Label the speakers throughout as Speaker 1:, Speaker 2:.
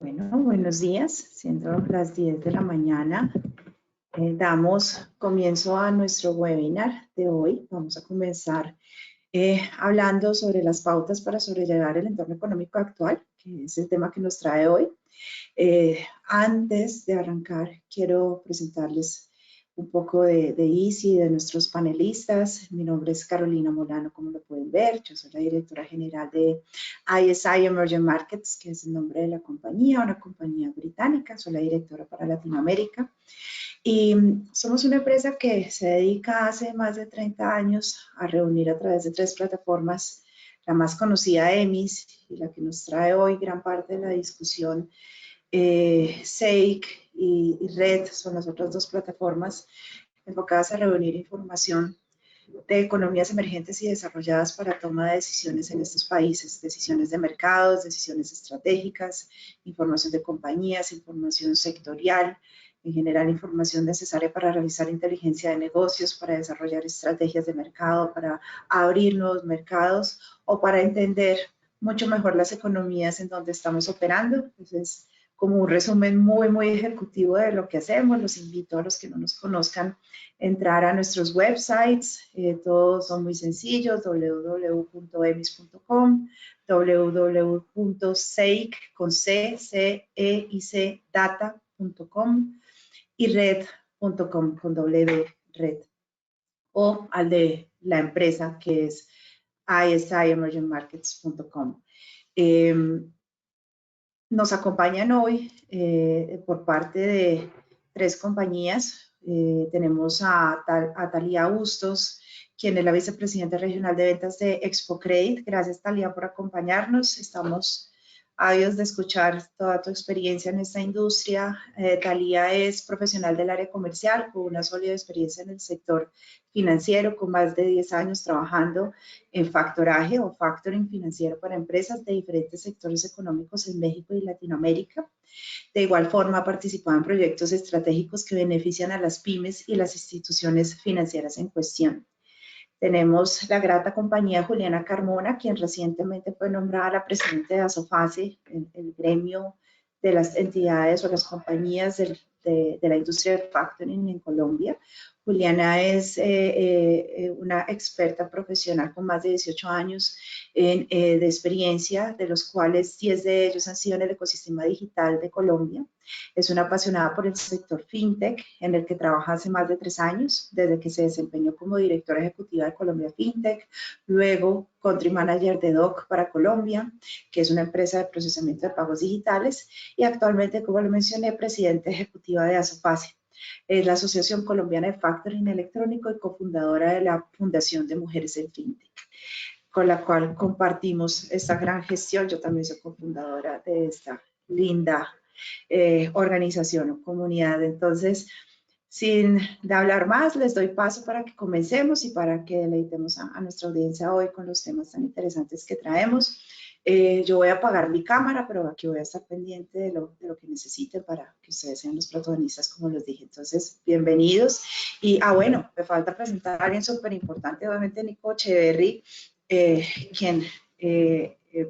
Speaker 1: Bueno, buenos días, siendo las 10 de la mañana, damos comienzo a nuestro webinar de hoy. Vamos a comenzar hablando sobre las pautas para sobrellevar el entorno económico actual, que es el tema que nos trae hoy. Antes de arrancar, quiero presentarles un poco de ISI, de nuestros panelistas. Mi nombre es Carolina Molano, como lo pueden ver. Yo soy la directora general de ISI Emerging Markets, que es el nombre de la compañía, una compañía británica. Soy la directora para Latinoamérica. Y somos una empresa que se dedica hace más de 30 años a reunir a través de 3 plataformas, la más conocida EMIS y la que nos trae hoy gran parte de la discusión, SEIC y Red, son las otras 2 plataformas enfocadas a reunir información de economías emergentes y desarrolladas para toma de decisiones en estos países, decisiones de mercados, decisiones estratégicas, información de compañías, información sectorial, en general información necesaria para realizar inteligencia de negocios, para desarrollar estrategias de mercado, para abrir nuevos mercados o para entender mucho mejor las economías en donde estamos operando. Entonces, como un resumen muy ejecutivo de lo que hacemos, los invito a los que no nos conozcan a entrar a nuestros websites. Todos son muy sencillos: www.emis.com, www.seic.com y red.com con doble red, o al de la empresa, que es isiemergingmarkets.com. Nos acompañan hoy por parte de 3 compañías. Tenemos a Talía Bustos, quien es la vicepresidenta regional de ventas de Expo Credit. Gracias, Talía, por acompañarnos. Estamos ávidos de escuchar toda tu experiencia en esta industria. Talía es profesional del área comercial con una sólida experiencia en el sector financiero, con más de 10 años trabajando en factoraje o factoring financiero para empresas de diferentes sectores económicos en México y Latinoamérica. De igual forma, ha participado en proyectos estratégicos que benefician a las pymes y las instituciones financieras en cuestión. Tenemos la grata compañía de Juliana Carmona, quien recientemente fue nombrada la presidenta de ASOFACE, el gremio de las entidades o las compañías de la industria de factoring en Colombia. Juliana es una experta profesional con más de 18 años de experiencia, de los cuales 10 de ellos han sido en el ecosistema digital de Colombia. Es una apasionada por el sector fintech, en el que trabaja hace más de 3 años, desde que se desempeñó como directora ejecutiva de Colombia Fintech, luego country manager de DOC para Colombia, que es una empresa de procesamiento de pagos digitales, y actualmente, como lo mencioné, presidenta ejecutiva de ASOFACE. Es la Asociación Colombiana de Factoring Electrónico y cofundadora de la Fundación de Mujeres en Fintech, con la cual compartimos esta gran gestión. Yo también soy cofundadora de esta linda organización o comunidad. Entonces, sin hablar más, les doy paso para que comencemos y para que deleitemos a nuestra audiencia hoy con los temas tan interesantes que traemos. Yo voy a apagar mi cámara, pero aquí voy a estar pendiente de lo que necesiten para que ustedes sean los protagonistas, como les dije. Entonces, bienvenidos. Y, bueno, me falta presentar a alguien súper importante, obviamente Nico Echeverry, quien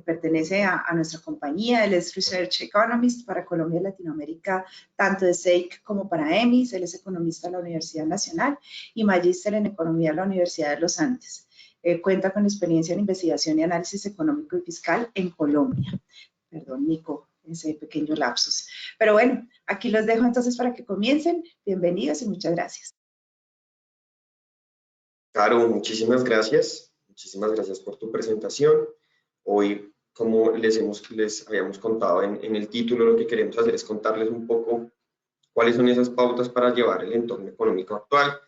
Speaker 1: pertenece a nuestra compañía. Él es Research Economist para Colombia y Latinoamérica, tanto de SEIC como para EMIS. Él es economista de la Universidad Nacional y magíster en Economía de la Universidad de los Andes. Cuenta con experiencia en investigación y análisis económico y fiscal en Colombia. Perdón, Nico, ese pequeño lapsus. Pero bueno, aquí los dejo entonces para que comiencen. Bienvenidos y muchas gracias.
Speaker 2: Caro, muchísimas gracias. Muchísimas gracias por tu presentación. Hoy, como les habíamos contado en el título, lo que queremos hacer es contarles un poco cuáles son esas pautas para llevar el entorno económico actual.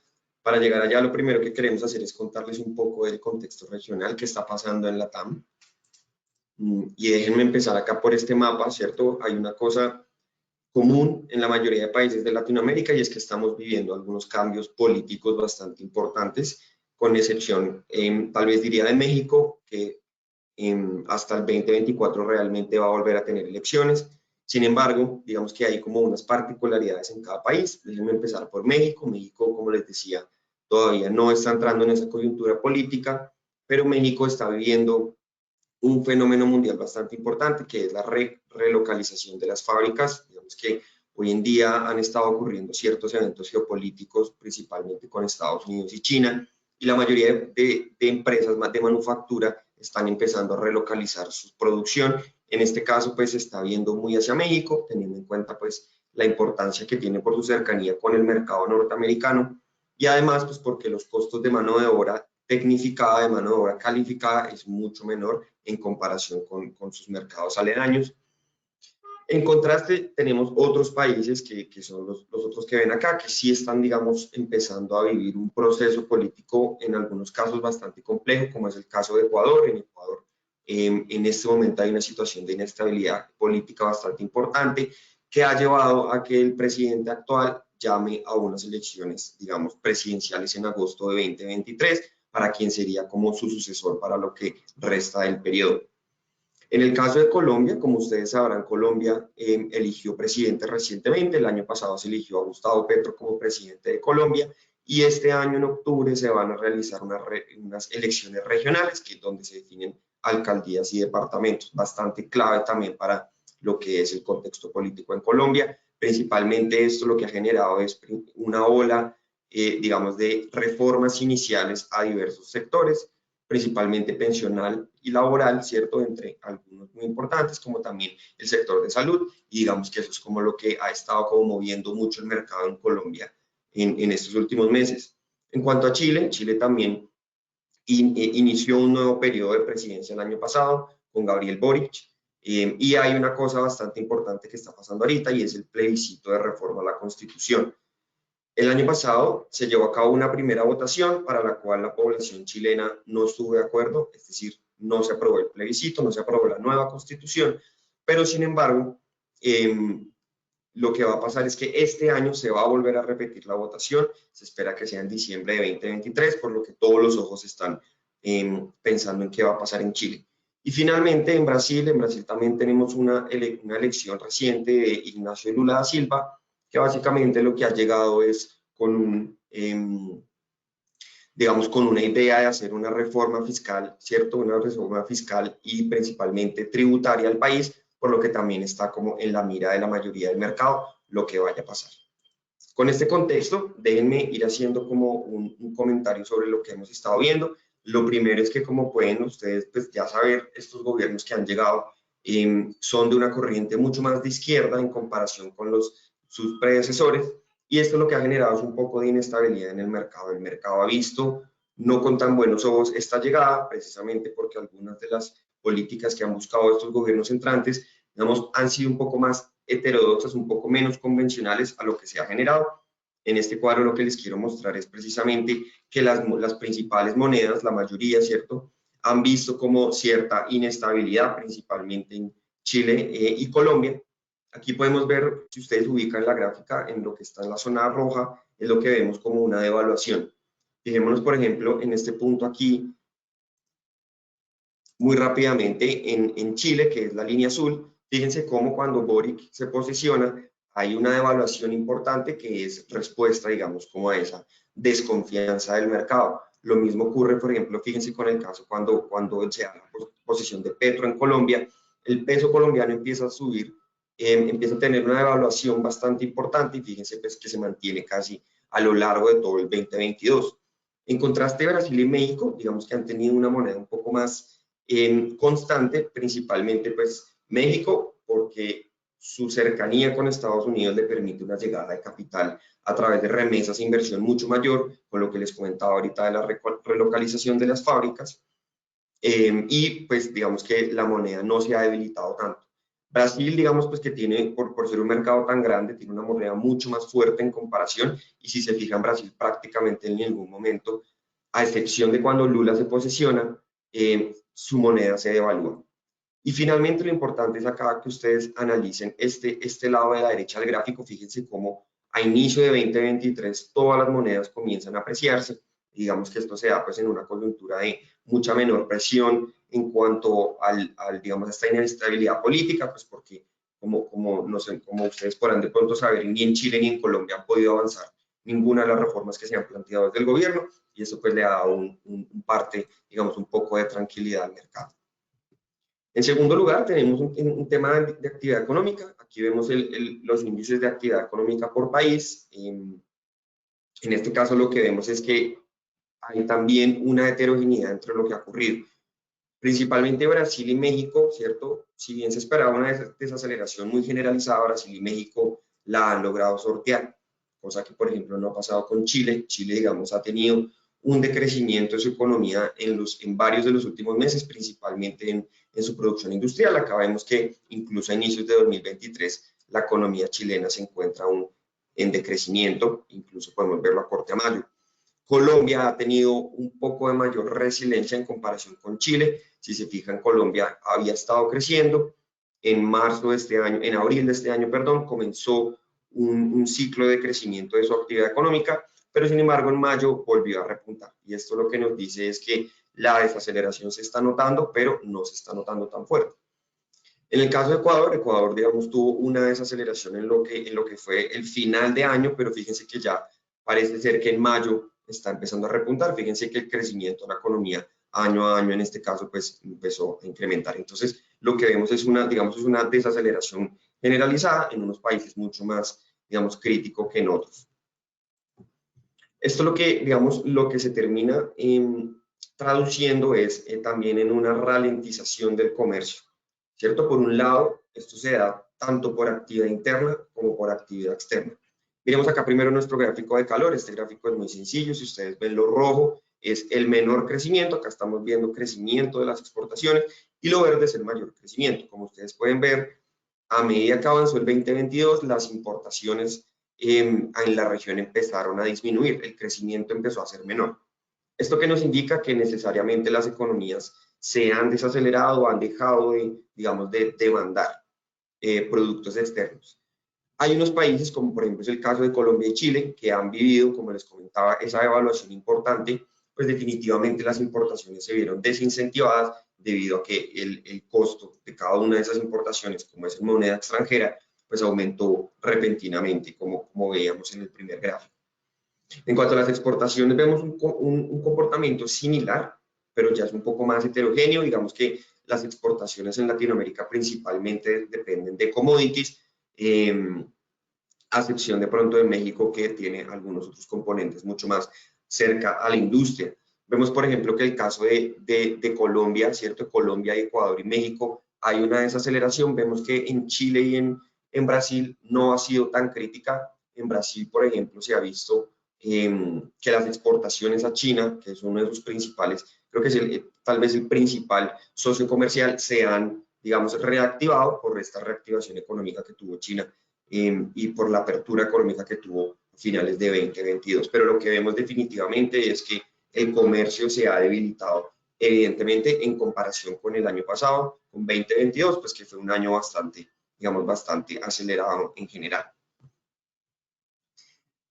Speaker 2: Para llegar allá, lo primero que queremos hacer es contarles un poco del contexto regional que está pasando en la TAM. Y déjenme empezar acá por este mapa, ¿cierto? Hay una cosa común en la mayoría de países de Latinoamérica, y es que estamos viviendo algunos cambios políticos bastante importantes, con excepción, tal vez diría, de México, que hasta el 2024 realmente va a volver a tener elecciones. Sin embargo, digamos que hay como unas particularidades en cada país. Déjenme empezar por México. México, como les decía, todavía no está entrando en esa coyuntura política, pero México está viviendo un fenómeno mundial bastante importante, que es la relocalización de las fábricas. Digamos que hoy en día han estado ocurriendo ciertos eventos geopolíticos, principalmente con Estados Unidos y China, y la mayoría de empresas de manufactura están empezando a relocalizar su producción. En este caso, pues se está viendo muy hacia México, teniendo en cuenta pues la importancia que tiene por su cercanía con el mercado norteamericano, y además pues porque los costos de mano de obra tecnificada, de mano de obra calificada, es mucho menor en comparación con sus mercados aledaños. En contraste, tenemos otros países que son los otros que ven acá, que sí están, digamos, empezando a vivir un proceso político en algunos casos bastante complejo, como es el caso de Ecuador. En Ecuador, en este momento hay una situación de inestabilidad política bastante importante que ha llevado a que el presidente actual llame a unas elecciones, digamos, presidenciales en agosto de 2023, para quien sería como su sucesor para lo que resta del periodo. En el caso de Colombia, como ustedes sabrán, Colombia eligió presidente recientemente. El año pasado se eligió a Gustavo Petro como presidente de Colombia, y este año en octubre se van a realizar unas elecciones regionales, que es donde se definen alcaldías y departamentos, bastante clave también para lo que es el contexto político en Colombia. Principalmente esto lo que ha generado es una ola, digamos, de reformas iniciales a diversos sectores, principalmente pensional y laboral, ¿cierto? Entre algunos muy importantes, como también el sector de salud, y digamos que eso es como lo que ha estado como moviendo mucho el mercado en Colombia en estos últimos meses. En cuanto a Chile, Chile también inició un nuevo periodo de presidencia el año pasado con Gabriel Boric, y hay una cosa bastante importante que está pasando ahorita, y es el plebiscito de reforma a la Constitución. El año pasado se llevó a cabo una primera votación para la cual la población chilena no estuvo de acuerdo, es decir, no se aprobó el plebiscito, no se aprobó la nueva constitución, pero sin embargo, lo que va a pasar es que este año se va a volver a repetir la votación. Se espera que sea en diciembre de 2023, por lo que todos los ojos están pensando en qué va a pasar en Chile. Y finalmente en Brasil también tenemos una elección reciente de Ignacio Lula da Silva, que básicamente lo que ha llegado es con digamos, con una idea de hacer una reforma fiscal, ¿cierto? Una reforma fiscal y principalmente tributaria al país, por lo que también está como en la mira de la mayoría del mercado lo que vaya a pasar. Con este contexto, déjenme ir haciendo como un comentario sobre lo que hemos estado viendo. Lo primero es que, como pueden ustedes pues, ya saber, estos gobiernos que han llegado son de una corriente mucho más de izquierda en comparación con sus predecesores, y esto lo que ha generado es un poco de inestabilidad en el mercado. El mercado ha visto no con tan buenos ojos esta llegada, precisamente porque algunas de las políticas que han buscado estos gobiernos entrantes, digamos, han sido un poco más heterodoxas, un poco menos convencionales a lo que se ha generado. En este cuadro lo que les quiero mostrar es precisamente que las principales monedas, la mayoría, ¿cierto?, han visto como cierta inestabilidad, principalmente en Chile y Colombia. Aquí podemos ver, si ustedes ubican la gráfica, en lo que está en la zona roja, es lo que vemos como una devaluación. Fijémonos, por ejemplo, en este punto aquí, muy rápidamente, en Chile, que es la línea azul. Fíjense cómo cuando Boric se posiciona, hay una devaluación importante que es respuesta, digamos, como a esa desconfianza del mercado. Lo mismo ocurre, por ejemplo, fíjense con el caso cuando se da la posición de Petro en Colombia, el peso colombiano empieza a subir, empieza a tener una devaluación bastante importante, y fíjense pues que se mantiene casi a lo largo de todo el 2022. En contraste, Brasil y México, digamos que han tenido una moneda un poco más constante, principalmente pues México, porque su cercanía con Estados Unidos le permite una llegada de capital a través de remesas e inversión mucho mayor, con lo que les comentaba ahorita de la relocalización de las fábricas, y pues digamos que la moneda no se ha debilitado tanto. Brasil, digamos, pues que tiene, por ser un mercado tan grande, tiene una moneda mucho más fuerte en comparación, y si se fijan, Brasil prácticamente en ningún momento, a excepción de cuando Lula se posiciona, su moneda se devalúa. Y finalmente lo importante es acá que ustedes analicen este lado de la derecha del gráfico. Fíjense cómo a inicio de 2023 todas las monedas comienzan a apreciarse. Digamos que esto se da pues en una coyuntura de mucha menor presión en cuanto digamos, a esta inestabilidad política, pues porque no sé, como ustedes podrán de pronto saber, ni en Chile ni en Colombia han podido avanzar ninguna de las reformas que se han planteado desde el gobierno, y eso pues le ha dado un parte, digamos, un poco de tranquilidad al mercado. En segundo lugar, tenemos un tema de actividad económica. Aquí vemos los índices de actividad económica por país. En este caso lo que vemos es que hay también una heterogeneidad entre lo que ha ocurrido. Principalmente Brasil y México, ¿cierto? Si bien se esperaba una desaceleración muy generalizada, Brasil y México la han logrado sortear, cosa que, por ejemplo, no ha pasado con Chile. Chile, digamos, ha tenido un decrecimiento de su economía en varios de los últimos meses, principalmente en su producción industrial. Acá vemos que incluso a inicios de 2023 la economía chilena se encuentra aún en decrecimiento, incluso podemos verlo a corte a mayo. Colombia ha tenido un poco de mayor resiliencia en comparación con Chile. Si se fijan, Colombia había estado creciendo. En marzo de este año, en abril de este año, perdón, comenzó un ciclo de crecimiento de su actividad económica, pero sin embargo en mayo volvió a repuntar. Y esto lo que nos dice es que la desaceleración se está notando, pero no se está notando tan fuerte. En el caso de Ecuador, Ecuador, digamos, tuvo una desaceleración en lo que fue el final de año, pero fíjense que ya parece ser que en mayo está empezando a repuntar. Fíjense que el crecimiento de la economía año a año, en este caso, pues empezó a incrementar. Entonces, lo que vemos es digamos, es una desaceleración generalizada en unos países mucho más, digamos, crítico que en otros. Esto lo que, digamos, lo que se termina traduciendo es también en una ralentización del comercio, ¿cierto? Por un lado, esto se da tanto por actividad interna como por actividad externa. Miremos acá primero nuestro gráfico de calor. Este gráfico es muy sencillo. Si ustedes ven, lo rojo es el menor crecimiento. Acá estamos viendo crecimiento de las exportaciones y lo verde es el mayor crecimiento. Como ustedes pueden ver, a medida que avanzó el 2022, las importaciones en la región empezaron a disminuir. El crecimiento empezó a ser menor. Esto que nos indica que necesariamente las economías se han desacelerado, han dejado de, digamos, de demandar productos externos. Hay unos países, como por ejemplo es el caso de Colombia y Chile, que han vivido, como les comentaba, esa devaluación importante, pues definitivamente las importaciones se vieron desincentivadas debido a que el costo de cada una de esas importaciones, como es en moneda extranjera, pues aumentó repentinamente, como veíamos en el primer gráfico. En cuanto a las exportaciones, vemos un comportamiento similar, pero ya es un poco más heterogéneo. Digamos que las exportaciones en Latinoamérica principalmente dependen de commodities, a excepción de pronto de México, que tiene algunos otros componentes mucho más cerca a la industria. Vemos, por ejemplo, que el caso de Colombia, ¿cierto? Colombia, Ecuador y México, hay una desaceleración. Vemos que en Chile y en Brasil no ha sido tan crítica. En Brasil, por ejemplo, se ha visto que las exportaciones a China, que es uno de sus principales, creo que es tal vez el principal socio comercial, se han, digamos, reactivado por esta reactivación económica que tuvo China y por la apertura económica que tuvo a finales de 2022. Pero lo que vemos definitivamente es que el comercio se ha debilitado, evidentemente, en comparación con el año pasado, con 2022, pues que fue un año bastante, digamos, bastante acelerado en general.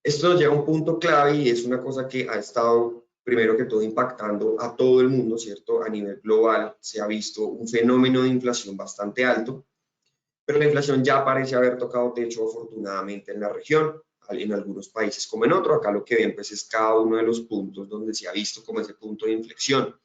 Speaker 2: Esto nos lleva a un punto clave y es una cosa que ha estado, primero que todo, impactando a todo el mundo, ¿cierto? A nivel global se ha visto un fenómeno de inflación bastante alto, pero la inflación ya parece haber tocado techo afortunadamente en la región, en algunos países como en otros. Acá lo que ven pues es cada uno de los puntos donde se ha visto como ese punto de inflexión.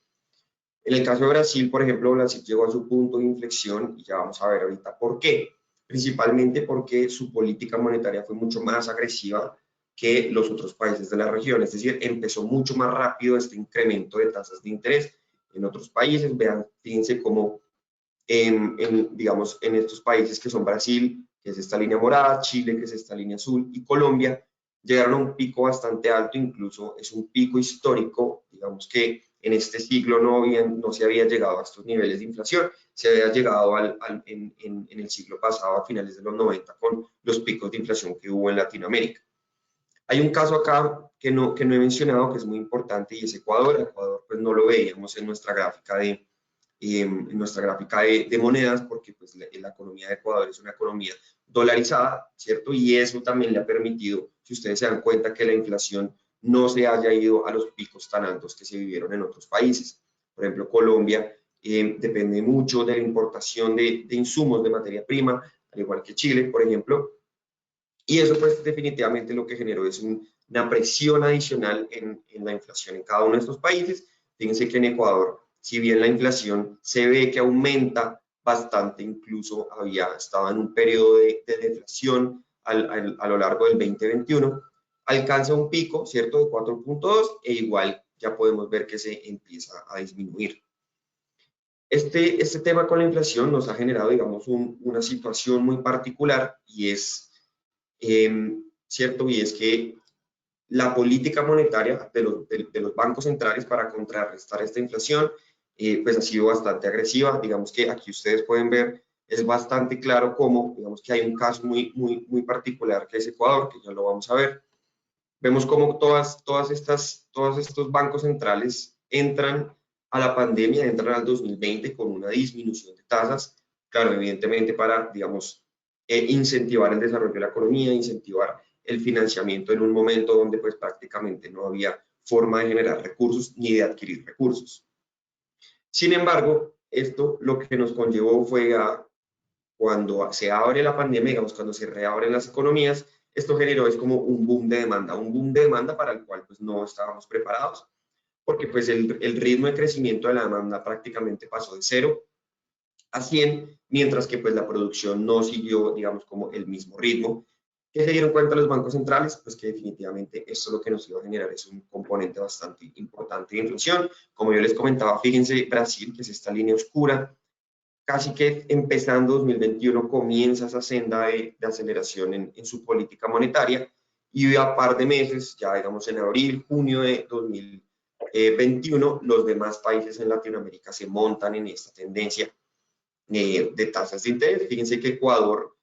Speaker 2: En el caso de Brasil, por ejemplo, Brasil llegó a su punto de inflexión y ya vamos a ver ahorita por qué. Principalmente porque su política monetaria fue mucho más agresiva que los otros países de la región, es decir, empezó mucho más rápido este incremento de tasas de interés. En otros países, vean, fíjense cómo digamos, en estos países que son Brasil, que es esta línea morada, Chile, que es esta línea azul, y Colombia, llegaron a un pico bastante alto, incluso es un pico histórico, digamos que en este siglo no se había llegado a estos niveles de inflación, se había llegado en el siglo pasado, a finales de los 90, con los picos de inflación que hubo en Latinoamérica. Hay un caso acá que no he mencionado, que es muy importante, y es Ecuador. Ecuador pues no lo veíamos en nuestra gráfica de monedas, porque pues la economía de Ecuador es una economía dolarizada, ¿cierto? Y eso también le ha permitido, si ustedes se dan cuenta, que la inflación no se haya ido a los picos tan altos que se vivieron en otros países. Por ejemplo, Colombia depende mucho de la importación de insumos de materia prima, al igual que Chile, por ejemplo, y eso pues definitivamente lo que generó es una presión adicional en la inflación en cada uno de estos países. Fíjense que en Ecuador, si bien la inflación se ve que aumenta bastante, incluso estaba en un periodo de deflación a lo largo del 2021, alcanza un pico, ¿cierto?, de 4.2 e igual ya podemos ver que se empieza a disminuir. Este tema con la inflación nos ha generado, digamos, una situación muy particular y es, ¿cierto?, y es que la política monetaria de los bancos centrales para contrarrestar esta inflación, pues ha sido bastante agresiva. Digamos que aquí ustedes pueden ver, es bastante claro cómo, digamos que hay un caso muy particular que es Ecuador, que ya lo vamos a ver. Vemos cómo todos estos bancos centrales entran a la pandemia, entran al 2020 con una disminución de tasas, claro, evidentemente para, digamos, incentivar el desarrollo de la economía, incentivar el financiamiento en un momento donde pues prácticamente no había forma de generar recursos ni de adquirir recursos. Sin embargo, esto lo que nos conllevó fue a cuando se abre la pandemia, digamos, cuando se reabren las economías, esto generó es como un boom de demanda para el cual pues no estábamos preparados, porque pues el ritmo de crecimiento de la demanda prácticamente pasó de 0 a 100, mientras que pues la producción no siguió, digamos, como el mismo ritmo. ¿Qué se dieron cuenta los bancos centrales? Pues que definitivamente esto lo que nos iba a generar es un componente bastante importante de inflación. Como yo les comentaba, fíjense Brasil, que es esta línea oscura, casi que empezando 2021 comienza esa senda de aceleración en su política monetaria y a par de meses, ya digamos en abril, junio de 2021, los demás países en Latinoamérica se montan en esta tendencia de tasas de interés. Fíjense que Ecuador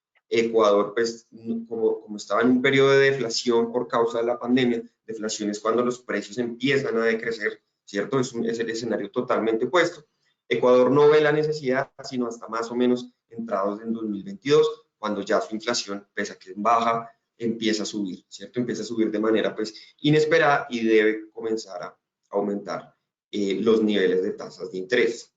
Speaker 2: pues como estaba en un periodo de deflación por causa de la pandemia, deflación es cuando los precios empiezan a decrecer, ¿cierto? Es el escenario totalmente opuesto. Ecuador no ve la necesidad, sino hasta más o menos entrados en 2022, cuando ya su inflación, pese a que es baja, empieza a subir, ¿cierto? Empieza a subir de manera pues inesperada y debe comenzar a aumentar los niveles de tasas de interés.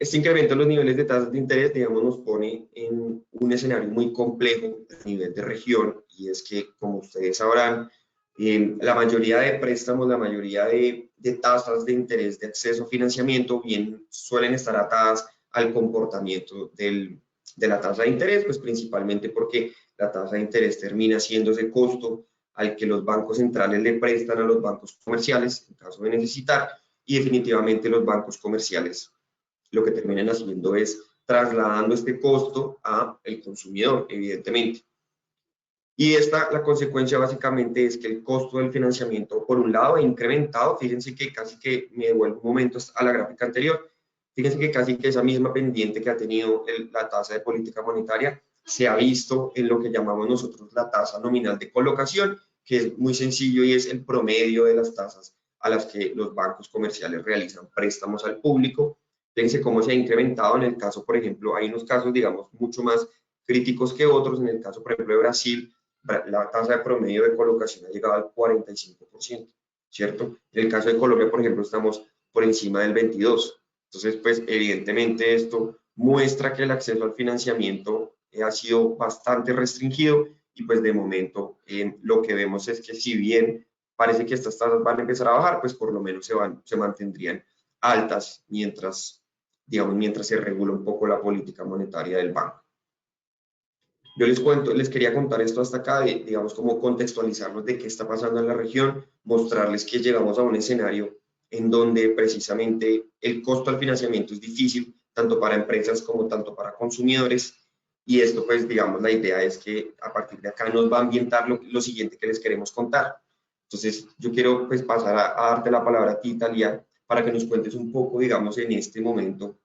Speaker 2: Este incremento en los niveles de tasas de interés, digamos, nos pone en un escenario muy complejo a nivel de región, y es que, como ustedes sabrán, la mayoría de préstamos, la mayoría de tasas de interés de acceso a financiamiento bien suelen estar atadas al comportamiento de la tasa de interés, pues principalmente porque la tasa de interés termina siendo ese costo al que los bancos centrales le prestan a los bancos comerciales en caso de necesitar, y definitivamente los bancos comerciales lo que terminan haciendo es trasladando este costo a el consumidor, evidentemente. Y la consecuencia básicamente es que el costo del financiamiento, por un lado, ha incrementado. Fíjense que casi que me devuelvo un momento a la gráfica anterior. Fíjense que casi que esa misma pendiente que ha tenido la tasa de política monetaria se ha visto en lo que llamamos nosotros la tasa nominal de colocación, que es muy sencillo y es el promedio de las tasas a las que los bancos comerciales realizan préstamos al público. Fíjense cómo se ha incrementado en el caso, por ejemplo, hay unos casos, digamos, mucho más críticos que otros. En el caso, por ejemplo, de Brasil, la tasa de promedio de colocación ha llegado al 45%, ¿cierto? En el caso de Colombia, por ejemplo, estamos por encima del 22%. Entonces, pues, evidentemente esto muestra que el acceso al financiamiento ha sido bastante restringido y, pues, de momento lo que vemos es que si bien parece que estas tasas van a empezar a bajar, pues por lo menos se mantendrían altas mientras, digamos, mientras se regula un poco la política monetaria del banco. Yo les quería contar esto hasta acá, digamos, como contextualizarnos de qué está pasando en la región, mostrarles que llegamos a un escenario en donde precisamente el costo al financiamiento es difícil, tanto para empresas como tanto para consumidores, y esto pues, digamos, la idea es que a partir de acá nos va a ambientar lo siguiente que les queremos contar. Entonces, yo quiero pues pasar a darte la palabra a ti, Talia, para que nos cuentes un poco, digamos, en este momento,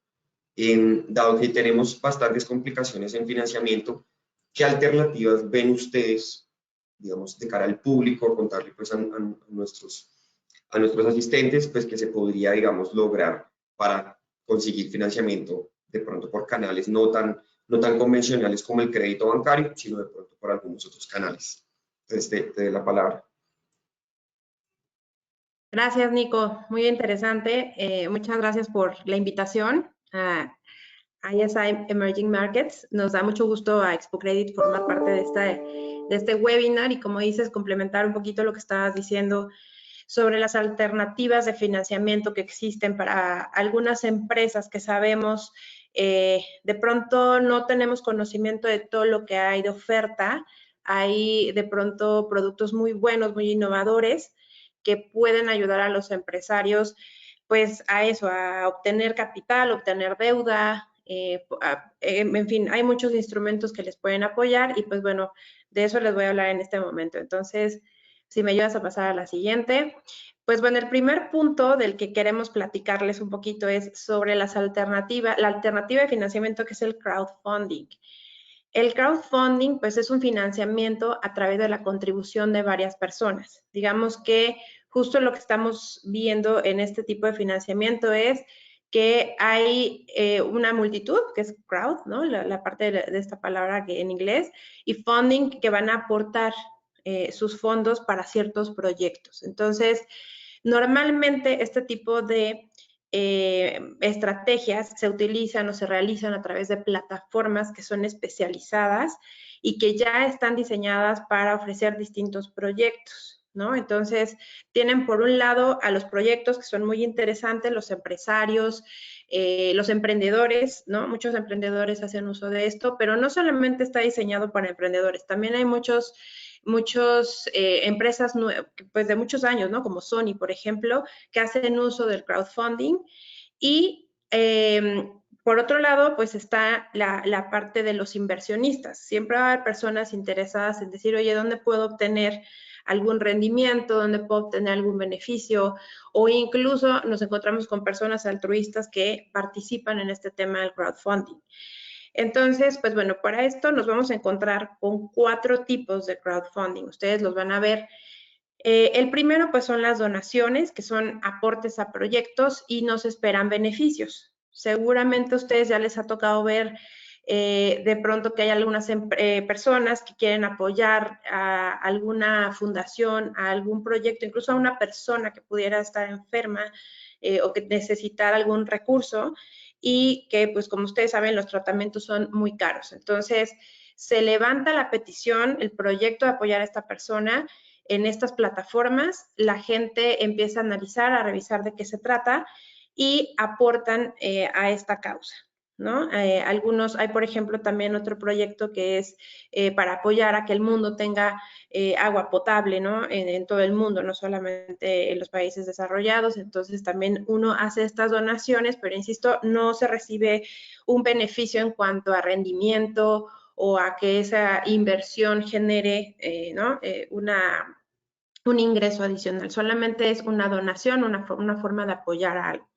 Speaker 2: dado que tenemos bastantes complicaciones en financiamiento, ¿qué alternativas ven ustedes, digamos, de cara al público, a contarle pues a nuestros asistentes, pues que se podría, digamos, lograr para conseguir financiamiento de pronto por canales no tan convencionales como el crédito bancario, sino de pronto por algunos otros canales? Entonces, te doy la palabra.
Speaker 3: Gracias, Nico. Muy interesante. Muchas gracias por la invitación a ISI Emerging Markets. Nos da mucho gusto a Expo Credit formar parte de este webinar y, como dices, complementar un poquito lo que estabas diciendo sobre las alternativas de financiamiento que existen para algunas empresas que sabemos de pronto no tenemos conocimiento de todo lo que hay de oferta. Hay de pronto productos muy buenos, muy innovadores, que pueden ayudar a los empresarios, pues a eso, a obtener capital, obtener deuda, en fin, hay muchos instrumentos que les pueden apoyar y pues bueno, de eso les voy a hablar en este momento. Entonces, si me ayudas a pasar a la siguiente. Pues bueno, el primer punto del que queremos platicarles un poquito es sobre la alternativa de financiamiento, que es el crowdfunding. El crowdfunding, pues, es un financiamiento a través de la contribución de varias personas. Digamos que justo lo que estamos viendo en este tipo de financiamiento es que hay una multitud, que es crowd, ¿no? La parte de esta palabra que en inglés, y funding, que van a aportar sus fondos para ciertos proyectos. Entonces, normalmente este tipo de estrategias se utilizan o se realizan a través de plataformas que son especializadas y que ya están diseñadas para ofrecer distintos proyectos, ¿no? Entonces, tienen por un lado a los proyectos que son muy interesantes, los empresarios, los emprendedores, ¿no? Muchos emprendedores hacen uso de esto, pero no solamente está diseñado para emprendedores, también hay muchas empresas pues de muchos años, ¿no? Como Sony, por ejemplo, que hacen uso del crowdfunding. Y por otro lado, pues está la parte de los inversionistas. Siempre va a haber personas interesadas en decir, oye, ¿dónde puedo obtener algún rendimiento? ¿Dónde puedo obtener algún beneficio? O incluso nos encontramos con personas altruistas que participan en este tema del crowdfunding. Entonces, pues bueno, para esto nos vamos a encontrar con 4 tipos de crowdfunding. Ustedes los van a ver. El primero, pues, son las donaciones, que son aportes a proyectos y no se esperan beneficios. Seguramente a ustedes ya les ha tocado ver de pronto que hay algunas personas que quieren apoyar a alguna fundación, a algún proyecto, incluso a una persona que pudiera estar enferma o que necesitara algún recurso y que, pues, como ustedes saben, los tratamientos son muy caros. Entonces, se levanta la petición, el proyecto de apoyar a esta persona en estas plataformas, la gente empieza a analizar, a revisar de qué se trata y aportan a esta causa, ¿no? Hay, por ejemplo, también otro proyecto que es para apoyar a que el mundo tenga agua potable, ¿no? En todo el mundo, no solamente en los países desarrollados. Entonces, también uno hace estas donaciones, pero insisto, no se recibe un beneficio en cuanto a rendimiento o a que esa inversión genere ¿no? un ingreso adicional. Solamente es una donación, una forma de apoyar a algo.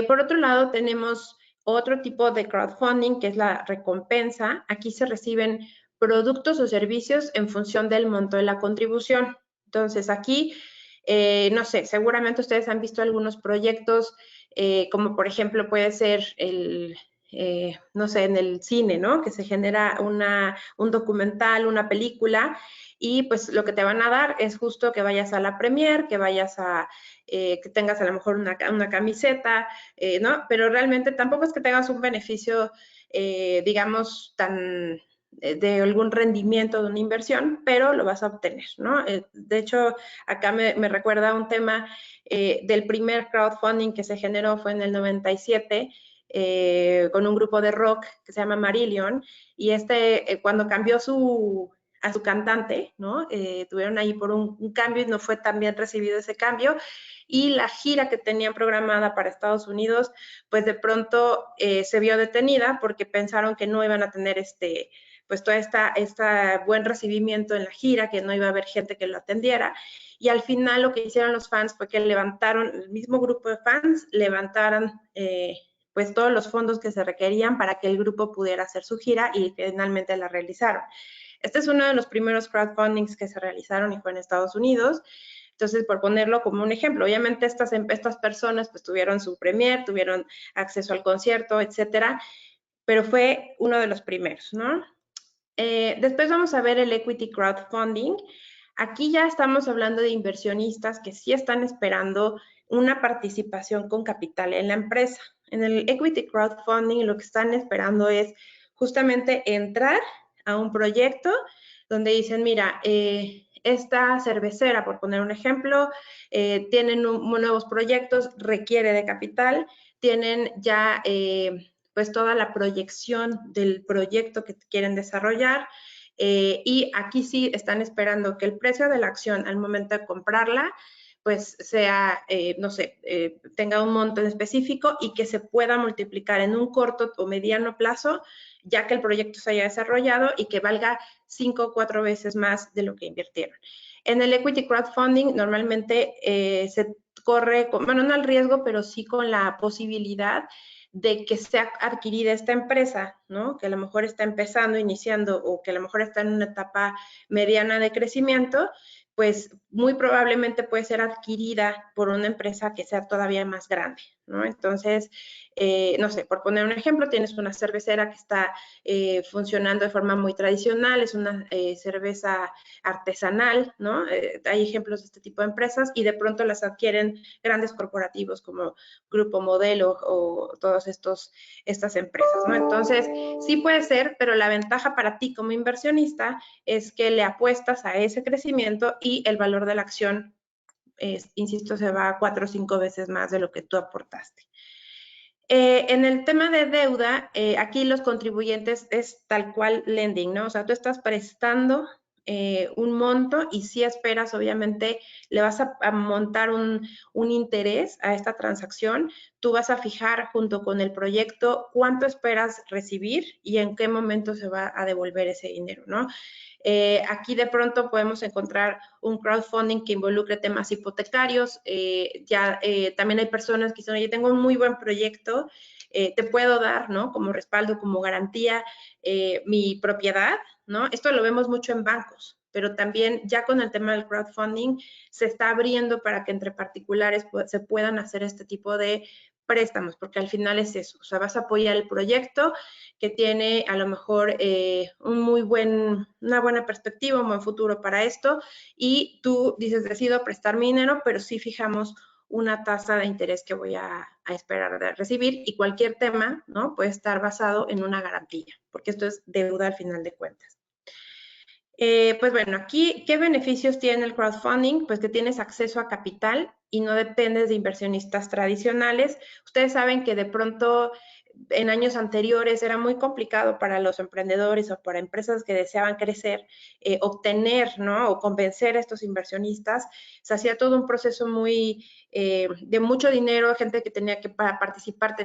Speaker 3: Por otro lado, tenemos otro tipo de crowdfunding, que es la recompensa. Aquí se reciben productos o servicios en función del monto de la contribución. Entonces, aquí, no sé, seguramente ustedes han visto algunos proyectos, como por ejemplo puede ser no sé, en el cine, ¿no? Que se genera un documental, una película, y pues lo que te van a dar es justo que vayas a la premier, que vayas que tengas a lo mejor una camiseta, ¿no? Pero realmente tampoco es que tengas un beneficio, digamos, tan de algún rendimiento de una inversión, pero lo vas a obtener, ¿no? De hecho, acá me recuerda un tema del primer crowdfunding que se generó, fue en el 97, con un grupo de rock que se llama Marillion, y cuando cambió a su cantante, ¿no? Tuvieron ahí por un cambio y no fue tan bien recibido ese cambio, y la gira que tenían programada para Estados Unidos, pues de pronto se vio detenida porque pensaron que no iban a tener pues todo este buen recibimiento en la gira, que no iba a haber gente que lo atendiera, y al final lo que hicieron los fans fue que el mismo grupo de fans levantaron pues todos los fondos que se requerían para que el grupo pudiera hacer su gira y finalmente la realizaron. Este es uno de los primeros crowdfundings que se realizaron y fue en Estados Unidos. Entonces, por ponerlo como un ejemplo, obviamente estas personas pues tuvieron su premier, tuvieron acceso al concierto, etcétera, pero fue uno de los primeros, ¿no? Después vamos a ver el equity crowdfunding. Aquí ya estamos hablando de inversionistas que sí están esperando una participación con capital en la empresa. En el equity crowdfunding lo que están esperando es justamente entrar a un proyecto donde dicen, mira, esta cervecera, por poner un ejemplo, tienen nuevos proyectos, requiere de capital, tienen ya pues toda la proyección del proyecto que quieren desarrollar. Y aquí sí están esperando que el precio de la acción al momento de comprarla pues sea, no sé, tenga un monto en específico y que se pueda multiplicar en un corto o mediano plazo, ya que el proyecto se haya desarrollado y que valga 5 o 4 veces más de lo que invirtieron. En el equity crowdfunding normalmente se corre, bueno, no al riesgo, pero sí con la posibilidad de que sea adquirida esta empresa, ¿no? Que a lo mejor está empezando, iniciando, o que a lo mejor está en una etapa mediana de crecimiento, pues muy probablemente puede ser adquirida por una empresa que sea todavía más grande, ¿no? Entonces, no sé, por poner un ejemplo, tienes una cervecera que está funcionando de forma muy tradicional, es una cerveza artesanal, ¿no? Hay ejemplos de este tipo de empresas y de pronto las adquieren grandes corporativos como Grupo Modelo o todas estas empresas, ¿no? Entonces, sí puede ser, pero la ventaja para ti como inversionista es que le apuestas a ese crecimiento y el valor de la acción, insisto, se va a 4 o 5 veces más de lo que tú aportaste. En el tema de deuda, aquí los contribuyentes es tal cual lending, ¿no? O sea, tú estás prestando un monto y si esperas, obviamente, le vas a montar un interés a esta transacción. Tú vas a fijar junto con el proyecto cuánto esperas recibir y en qué momento se va a devolver ese dinero, ¿no? Aquí de pronto podemos encontrar un crowdfunding que involucre temas hipotecarios. También hay personas que dicen, oye, tengo un muy buen proyecto, te puedo dar, ¿no? Como respaldo, como garantía, mi propiedad, ¿no? Esto lo vemos mucho en bancos, pero también ya con el tema del crowdfunding se está abriendo para que entre particulares se puedan hacer este tipo de préstamos, porque al final es eso, o sea, vas a apoyar el proyecto que tiene a lo mejor una buena perspectiva, un buen futuro para esto, y tú dices, decido prestar mi dinero, pero sí fijamos una tasa de interés que voy a esperar de recibir y cualquier tema, ¿no? Puede estar basado en una garantía, porque esto es deuda al final de cuentas. Pues bueno, aquí, ¿qué beneficios tiene el crowdfunding? Pues que tienes acceso a capital y no dependes de inversionistas tradicionales. Ustedes saben que de pronto en años anteriores era muy complicado para los emprendedores o para empresas que deseaban crecer, obtener, ¿no? O convencer a estos inversionistas. Se hacía todo un proceso muy de mucho dinero, gente que tenía que participar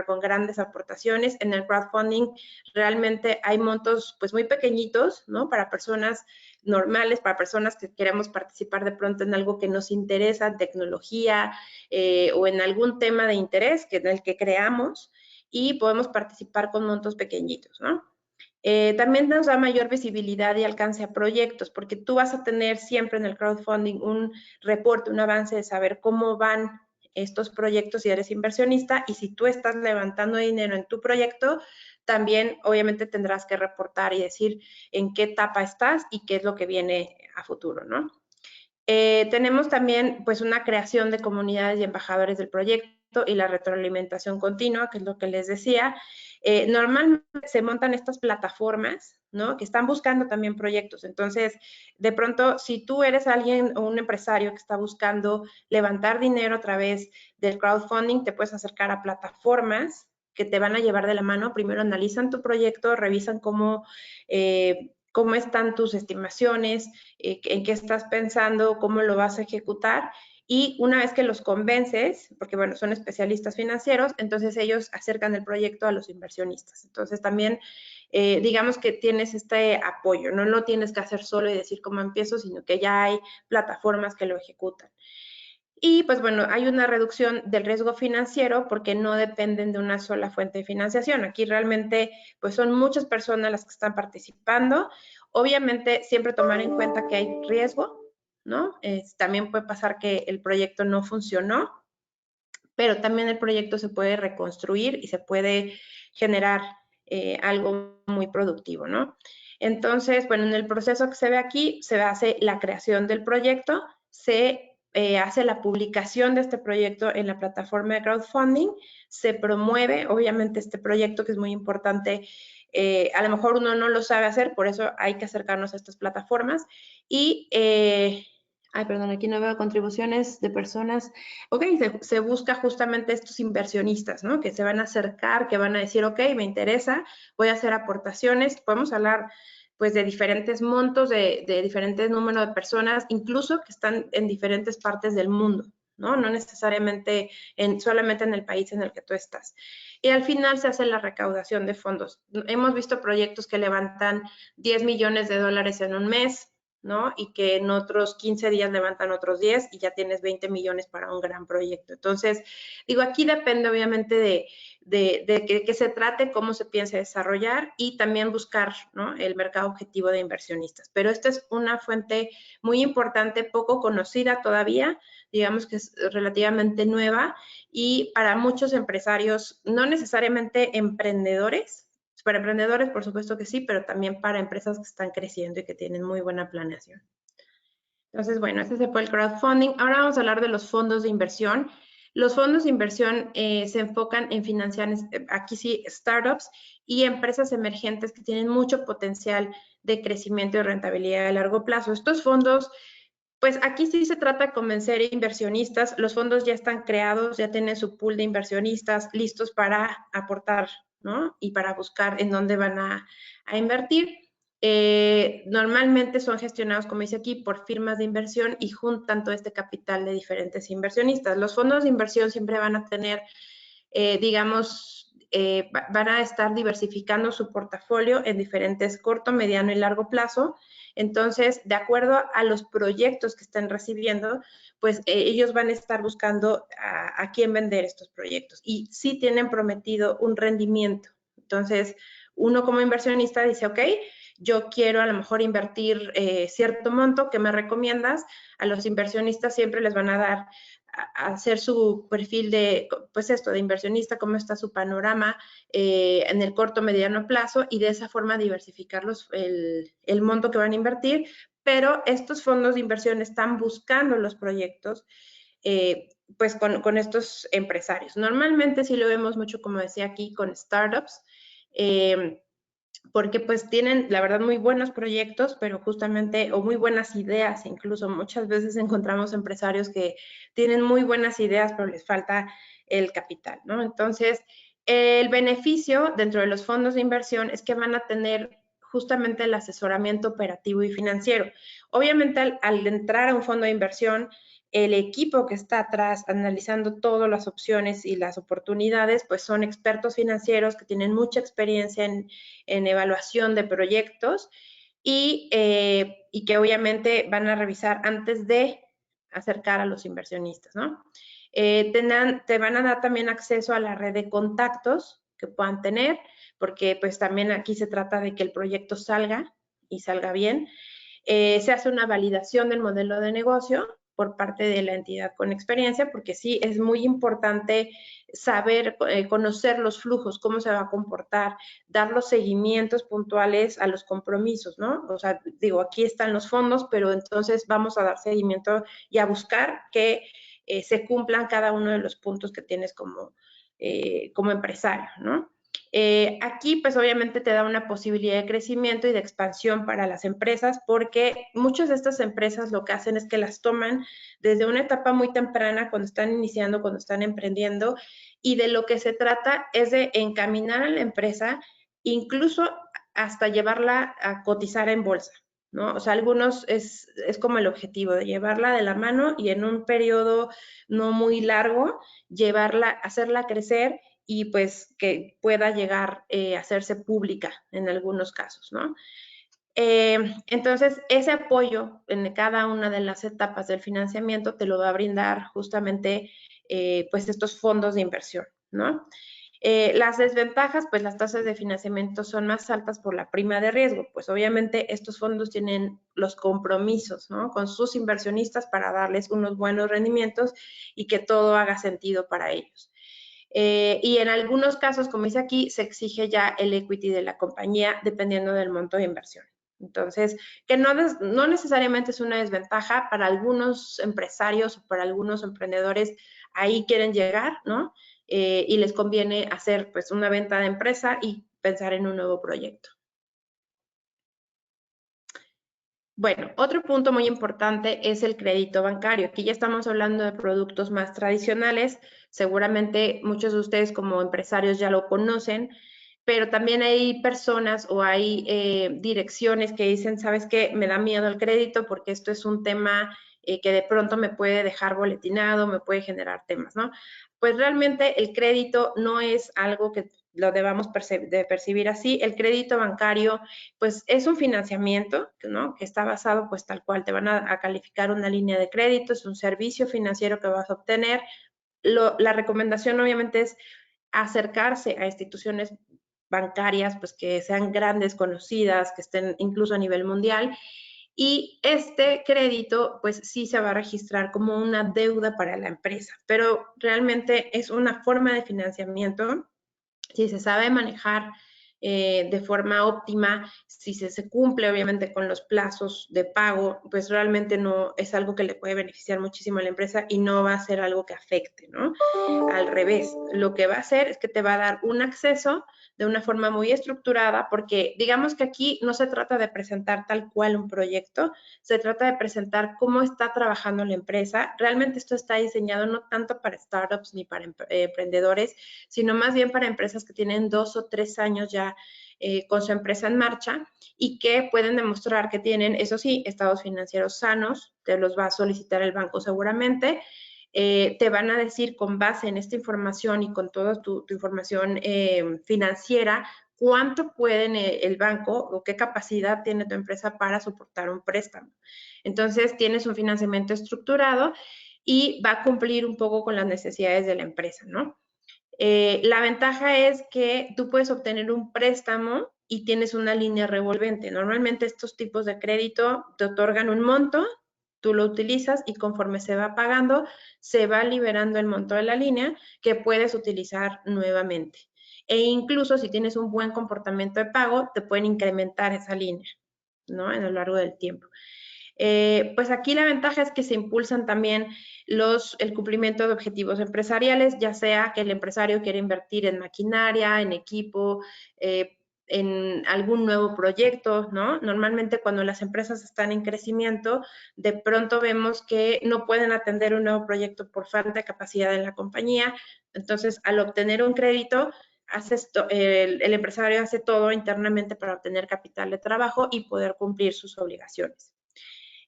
Speaker 3: con grandes aportaciones. En el crowdfunding realmente hay montos pues muy pequeñitos, ¿no? Para personas normales, para personas que queremos participar de pronto en algo que nos interesa, tecnología o en algún tema de interés en el que creamos y podemos participar con montos pequeñitos, ¿no? También nos da mayor visibilidad y alcance a proyectos, porque tú vas a tener siempre en el crowdfunding un reporte, un avance de saber cómo van estos proyectos si eres inversionista y si tú estás levantando dinero en tu proyecto, también obviamente tendrás que reportar y decir en qué etapa estás y qué es lo que viene a futuro, ¿no? Tenemos también pues una creación de comunidades y embajadores del proyecto y la retroalimentación continua, que es lo que les decía. Normalmente se montan estas plataformas, ¿no? Que están buscando también proyectos. Entonces, de pronto, si tú eres alguien o un empresario que está buscando levantar dinero a través del crowdfunding, te puedes acercar a plataformas que te van a llevar de la mano. Primero analizan tu proyecto, revisan cómo están tus estimaciones, en qué estás pensando, cómo lo vas a ejecutar. Y una vez que los convences, porque bueno, son especialistas financieros, entonces ellos acercan el proyecto a los inversionistas. Entonces también, digamos que tienes este apoyo, no lo tienes que hacer solo y decir cómo empiezo, sino que ya hay plataformas que lo ejecutan. Y pues bueno, hay una reducción del riesgo financiero porque no dependen de una sola fuente de financiación. Aquí realmente pues son muchas personas las que están participando. Obviamente siempre tomar en cuenta que hay riesgo, ¿no? También puede pasar que el proyecto no funcionó, pero también el proyecto se puede reconstruir y se puede generar algo muy productivo, ¿no? Entonces, bueno, en el proceso que se ve aquí, se hace la creación del proyecto, se hace la publicación de este proyecto en la plataforma de crowdfunding, se promueve, obviamente, este proyecto que es muy importante. A lo mejor uno no lo sabe hacer, por eso hay que acercarnos a estas plataformas y Ay, perdón, aquí no veo contribuciones de personas. Ok, se busca justamente estos inversionistas, ¿no? Que se van a acercar, que van a decir, ok, me interesa, voy a hacer aportaciones. Podemos hablar, pues, de diferentes montos, de diferentes números de personas, incluso que están en diferentes partes del mundo, ¿no? No necesariamente solamente en el país en el que tú estás. Y al final se hace la recaudación de fondos. Hemos visto proyectos que levantan 10 millones de dólares en un mes, ¿no? Y que en otros 15 días levantan otros 10 y ya tienes 20 millones para un gran proyecto. Entonces, digo, aquí depende obviamente de que se trate, cómo se piense desarrollar y también buscar, ¿no? El mercado objetivo de inversionistas. Pero esta es una fuente muy importante, poco conocida todavía, digamos que es relativamente nueva y para muchos empresarios, no necesariamente emprendedores, para emprendedores, por supuesto que sí, pero también para empresas que están creciendo y que tienen muy buena planeación. Entonces, bueno, ese fue el crowdfunding. Ahora vamos a hablar de los fondos de inversión. Los fondos de inversión se enfocan en financiar, aquí sí, startups y empresas emergentes que tienen mucho potencial de crecimiento y rentabilidad a largo plazo. Estos fondos, pues aquí sí se trata de convencer a inversionistas. Los fondos ya están creados, ya tienen su pool de inversionistas listos para aportar, ¿no? Y para buscar en dónde van a invertir. Normalmente son gestionados, como dice aquí, por firmas de inversión y juntan todo este capital de diferentes inversionistas. Los fondos de inversión siempre van a tener, digamos, van a estar diversificando su portafolio en diferentes corto, mediano y largo plazo. Entonces, de acuerdo a los proyectos que estén recibiendo, pues ellos van a estar buscando a quién vender estos proyectos y sí tienen prometido un rendimiento. Entonces, uno como inversionista dice, ok, yo quiero a lo mejor invertir cierto monto, ¿qué me recomiendas? A los inversionistas siempre les van a dar a hacer su perfil de, pues esto, de inversionista, cómo está su panorama en el corto, mediano plazo y de esa forma diversificar el monto que van a invertir, pero estos fondos de inversión están buscando los proyectos pues con estos empresarios. Normalmente sí lo vemos mucho, como decía aquí, con startups, porque pues tienen, la verdad, muy buenos proyectos, pero justamente, o muy buenas ideas, incluso muchas veces encontramos empresarios que tienen muy buenas ideas, pero les falta el capital, ¿no? Entonces, el beneficio dentro de los fondos de inversión es que van a tener justamente el asesoramiento operativo y financiero. Obviamente, al entrar a un fondo de inversión, el equipo que está atrás analizando todas las opciones y las oportunidades, pues son expertos financieros que tienen mucha experiencia en evaluación de proyectos y que obviamente van a revisar antes de acercar a los inversionistas, ¿no? Te van a dar también acceso a la red de contactos que puedan tener, porque pues también aquí se trata de que el proyecto salga y salga bien. Se hace una validación del modelo de negocio por parte de la entidad con experiencia, porque sí es muy importante saber, conocer los flujos, cómo se va a comportar, dar los seguimientos puntuales a los compromisos, ¿no? O sea, digo, aquí están los fondos, pero entonces vamos a dar seguimiento y a buscar que se cumplan cada uno de los puntos que tienes como empresario, ¿no? Aquí, pues obviamente te da una posibilidad de crecimiento y de expansión para las empresas, porque muchas de estas empresas lo que hacen es que las toman desde una etapa muy temprana, cuando están iniciando, cuando están emprendiendo, y de lo que se trata es de encaminar a la empresa, incluso hasta llevarla a cotizar en bolsa, ¿no? O sea, algunos es como el objetivo de llevarla de la mano y en un periodo no muy largo, llevarla, hacerla crecer y pues que pueda llegar a hacerse pública en algunos casos, ¿no? Entonces, ese apoyo en cada una de las etapas del financiamiento te lo va a brindar justamente pues estos fondos de inversión, ¿no? Las desventajas, pues las tasas de financiamiento son más altas por la prima de riesgo, pues obviamente estos fondos tienen los compromisos, ¿no? Con sus inversionistas para darles unos buenos rendimientos y que todo haga sentido para ellos. Y en algunos casos, como dice aquí, se exige ya el equity de la compañía dependiendo del monto de inversión. Entonces, que no necesariamente es una desventaja para algunos empresarios o para algunos emprendedores, ahí quieren llegar, ¿no? Y les conviene hacer pues una venta de empresa y pensar en un nuevo proyecto. Bueno, otro punto muy importante es el crédito bancario. Aquí ya estamos hablando de productos más tradicionales. Seguramente muchos de ustedes como empresarios ya lo conocen, pero también hay personas o hay direcciones que dicen, ¿sabes qué? Me da miedo el crédito porque esto es un tema que de pronto me puede dejar boletinado, me puede generar temas, ¿no? Pues realmente el crédito no es algo que lo debamos percibir así. El crédito bancario, pues es un financiamiento, ¿no? Que está basado, pues tal cual, te van a calificar una línea de crédito, es un servicio financiero que vas a obtener. La recomendación obviamente es acercarse a instituciones bancarias, pues que sean grandes, conocidas, que estén incluso a nivel mundial. Y este crédito, pues sí se va a registrar como una deuda para la empresa, pero realmente es una forma de financiamiento. Si se sabe manejar de forma óptima, si se cumple obviamente con los plazos de pago, pues realmente no es algo que le puede beneficiar muchísimo a la empresa y no va a ser algo que afecte, ¿no? Al revés, lo que va a hacer es que te va a dar un acceso de una forma muy estructurada, porque digamos que aquí no se trata de presentar tal cual un proyecto, se trata de presentar cómo está trabajando la empresa. Realmente esto está diseñado no tanto para startups ni para emprendedores, sino más bien para empresas que tienen 2 o 3 años ya con su empresa en marcha y que pueden demostrar que tienen, eso sí, estados financieros sanos, te los va a solicitar el banco seguramente. Te van a decir con base en esta información y con toda tu información financiera, cuánto pueden el banco o qué capacidad tiene tu empresa para soportar un préstamo. Entonces, tienes un financiamiento estructurado y va a cumplir un poco con las necesidades de la empresa, ¿no? La ventaja es que tú puedes obtener un préstamo y tienes una línea revolvente. Normalmente estos tipos de crédito te otorgan un monto, tú lo utilizas y conforme se va pagando, se va liberando el monto de la línea que puedes utilizar nuevamente. E incluso si tienes un buen comportamiento de pago, te pueden incrementar esa línea, ¿no? A lo largo del tiempo. Pues aquí la ventaja es que se impulsan también el cumplimiento de objetivos empresariales, ya sea que el empresario quiera invertir en maquinaria, en equipo, en algún nuevo proyecto, ¿no? Normalmente cuando las empresas están en crecimiento, de pronto vemos que no pueden atender un nuevo proyecto por falta de capacidad en la compañía. Entonces, al obtener un crédito, el empresario hace todo internamente para obtener capital de trabajo y poder cumplir sus obligaciones.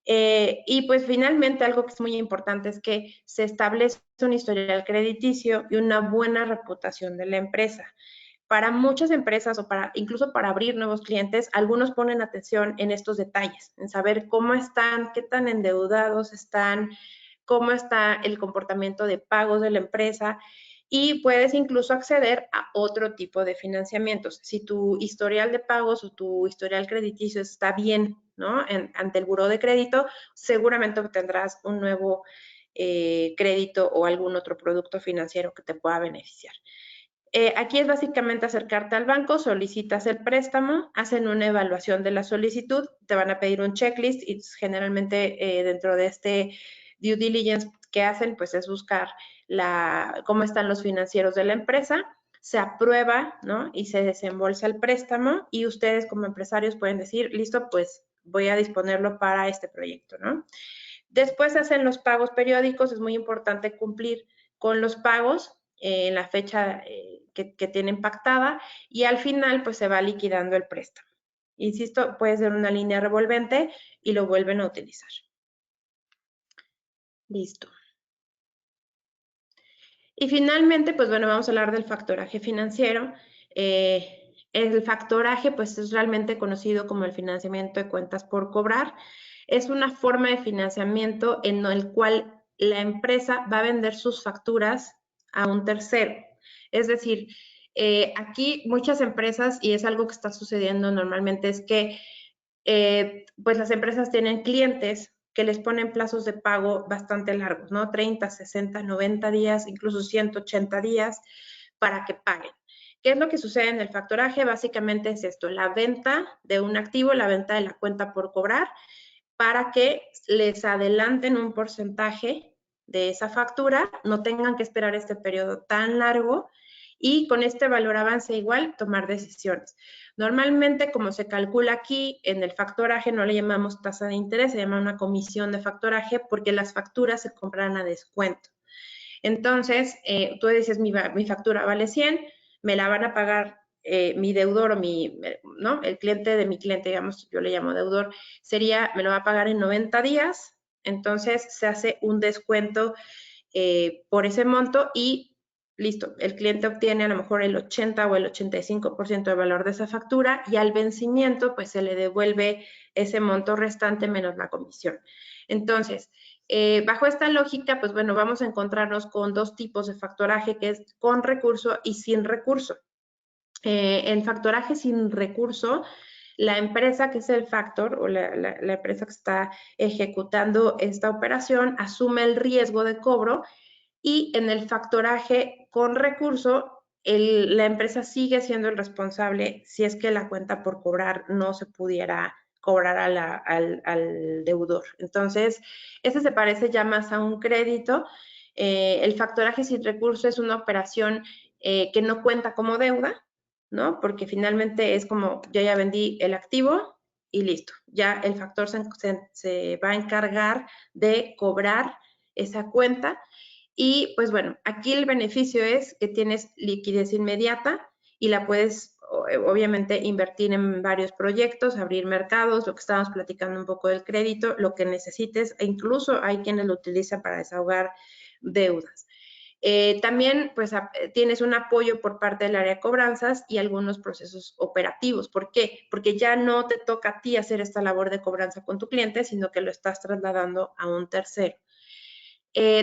Speaker 3: Y pues finalmente algo que es muy importante es que se establece un historial crediticio y una buena reputación de la empresa. Para muchas empresas o incluso para abrir nuevos clientes, algunos ponen atención en estos detalles, en saber cómo están, qué tan endeudados están, cómo está el comportamiento de pagos de la empresa y puedes incluso acceder a otro tipo de financiamientos. Si tu historial de pagos o tu historial crediticio está bien, ¿no? Ante el buró de crédito, seguramente obtendrás un nuevo crédito o algún otro producto financiero que te pueda beneficiar. Aquí es básicamente acercarte al banco, solicitas el préstamo, hacen una evaluación de la solicitud, te van a pedir un checklist y generalmente dentro de este due diligence que hacen, pues es buscar cómo están los financieros de la empresa, se aprueba, ¿no? Y se desembolsa el préstamo y ustedes como empresarios pueden decir, listo, pues voy a disponerlo para este proyecto, ¿no? Después hacen los pagos periódicos, es muy importante cumplir con los pagos en la fecha que tienen pactada y al final pues se va liquidando el préstamo. Insisto, puede ser una línea revolvente y lo vuelven a utilizar. Listo. Y finalmente, pues bueno, vamos a hablar del factoraje financiero. El factoraje pues es realmente conocido como el financiamiento de cuentas por cobrar. Es una forma de financiamiento en el cual la empresa va a vender sus facturas a un tercero. Es decir, aquí muchas empresas, y es algo que está sucediendo normalmente, es que pues las empresas tienen clientes que les ponen plazos de pago bastante largos, ¿no? 30, 60, 90 días, incluso 180 días para que paguen. ¿Qué es lo que sucede en el factoraje? Básicamente es esto, la venta de un activo, la venta de la cuenta por cobrar, para que les adelanten un porcentaje de esa factura, no tengan que esperar este periodo tan largo y con este valor avance igual tomar decisiones. Normalmente, como se calcula aquí, en el factoraje no le llamamos tasa de interés, se llama una comisión de factoraje porque las facturas se compran a descuento. Entonces, tú dices, mi factura vale 100, me la van a pagar mi deudor o ¿no? El cliente de mi cliente, digamos, yo le llamo deudor, me lo va a pagar en 90 días, entonces se hace un descuento por ese monto y listo, el cliente obtiene a lo mejor el 80 o el 85% del valor de esa factura y al vencimiento pues se le devuelve ese monto restante menos la comisión. Entonces, bajo esta lógica, pues bueno, vamos a encontrarnos con dos tipos de factoraje, que es con recurso y sin recurso. El factoraje sin recurso, la empresa que es el factor o la empresa que está ejecutando esta operación asume el riesgo de cobro y en el factoraje con recurso, la empresa sigue siendo el responsable si es que la cuenta por cobrar no se pudiera cobrar al deudor. Entonces, este se parece ya más a un crédito. El factoraje sin recurso es una operación que no cuenta como deuda, ¿no? Porque finalmente es como, yo ya vendí el activo y listo. Ya el factor se va a encargar de cobrar esa cuenta. Y pues bueno, aquí el beneficio es que tienes liquidez inmediata y la puedes obviamente invertir en varios proyectos, abrir mercados, lo que estábamos platicando un poco del crédito, lo que necesites, e incluso hay quienes lo utilizan para desahogar deudas. También pues tienes un apoyo por parte del área de cobranzas y algunos procesos operativos. ¿Por qué? Porque ya no te toca a ti hacer esta labor de cobranza con tu cliente, sino que lo estás trasladando a un tercero.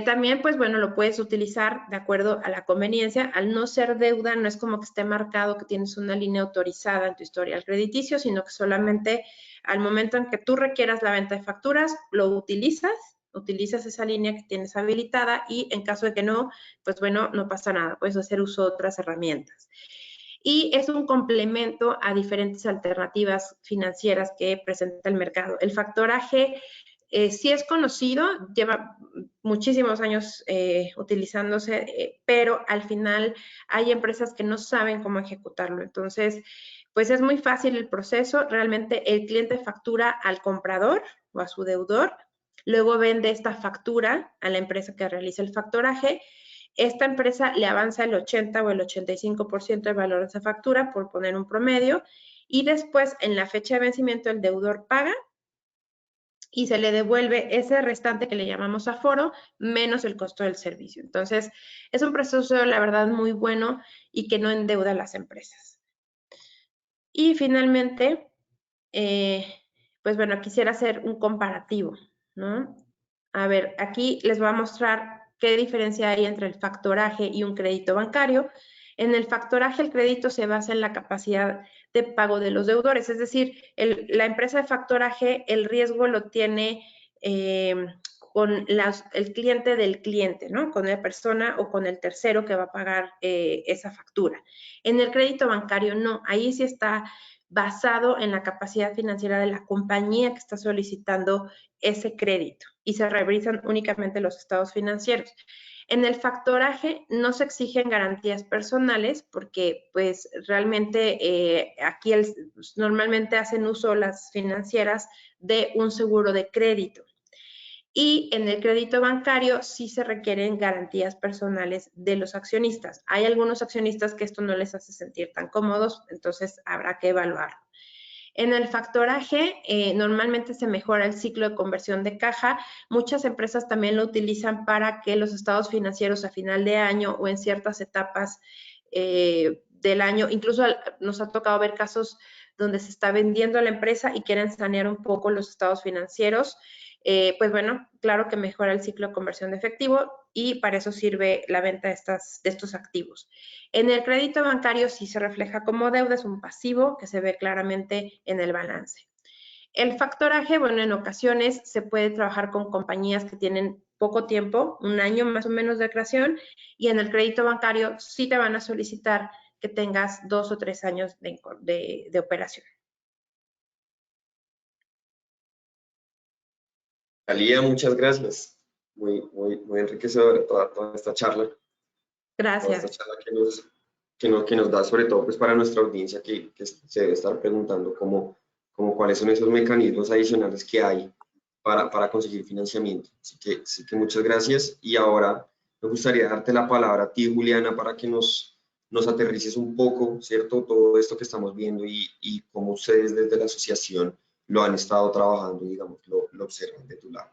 Speaker 3: También, pues bueno, lo puedes utilizar de acuerdo a la conveniencia. Al no ser deuda, no es como que esté marcado que tienes una línea autorizada en tu historial crediticio, sino que solamente al momento en que tú requieras la venta de facturas, lo utilizas esa línea que tienes habilitada y en caso de que no, pues bueno, no pasa nada, puedes hacer uso de otras herramientas. Y es un complemento a diferentes alternativas financieras que presenta el mercado. El factoraje sí es conocido, lleva muchísimos años utilizándose, pero al final hay empresas que no saben cómo ejecutarlo. Entonces, pues es muy fácil el proceso. Realmente el cliente factura al comprador o a su deudor, luego vende esta factura a la empresa que realiza el factoraje. Esta empresa le avanza el 80 o el 85% del valor de esa factura, por poner un promedio, y después en la fecha de vencimiento el deudor paga y se le devuelve ese restante que le llamamos aforo, menos el costo del servicio. Entonces, es un proceso, la verdad, muy bueno y que no endeuda a las empresas. Y finalmente, pues bueno, quisiera hacer un comparativo, ¿no? A ver, aquí les voy a mostrar qué diferencia hay entre el factoraje y un crédito bancario. En el factoraje, el crédito se basa en la capacidad de pago de los deudores, es decir, la empresa de factoraje, el riesgo lo tiene con el cliente del cliente, ¿no? Con la persona o con el tercero que va a pagar esa factura. En el crédito bancario, no, ahí sí está basado en la capacidad financiera de la compañía que está solicitando ese crédito y se revisan únicamente los estados financieros. En el factoraje no se exigen garantías personales porque pues realmente aquí normalmente hacen uso las financieras de un seguro de crédito. Y en el crédito bancario sí se requieren garantías personales de los accionistas. Hay algunos accionistas que esto no les hace sentir tan cómodos, entonces habrá que evaluarlo. En el factoraje, normalmente se mejora el ciclo de conversión de caja. Muchas empresas también lo utilizan para que los estados financieros a final de año o en ciertas etapas del año, incluso nos ha tocado ver casos donde se está vendiendo la empresa y quieren sanear un poco los estados financieros. Pues bueno, claro que mejora el ciclo de conversión de efectivo y para eso sirve la venta de estos activos. En el crédito bancario sí se refleja como deuda, es un pasivo que se ve claramente en el balance. El factoraje, bueno, en ocasiones se puede trabajar con compañías que tienen poco tiempo, un año más o menos de creación, y en el crédito bancario sí te van a solicitar que tengas 2 o 3 años de operación.
Speaker 2: Talía, muchas gracias. Muy enriquecedora toda esta charla.
Speaker 3: Gracias.
Speaker 2: Toda esta charla que nos da, sobre todo pues para nuestra audiencia que se debe estar preguntando cuáles son esos mecanismos adicionales que hay para conseguir financiamiento. Así que muchas gracias. Y ahora me gustaría darte la palabra a ti, Juliana, para que nos aterrices un poco, ¿cierto? Todo esto que estamos viendo y cómo ustedes desde la asociación lo han estado trabajando, digamos, lo observan de tu lado.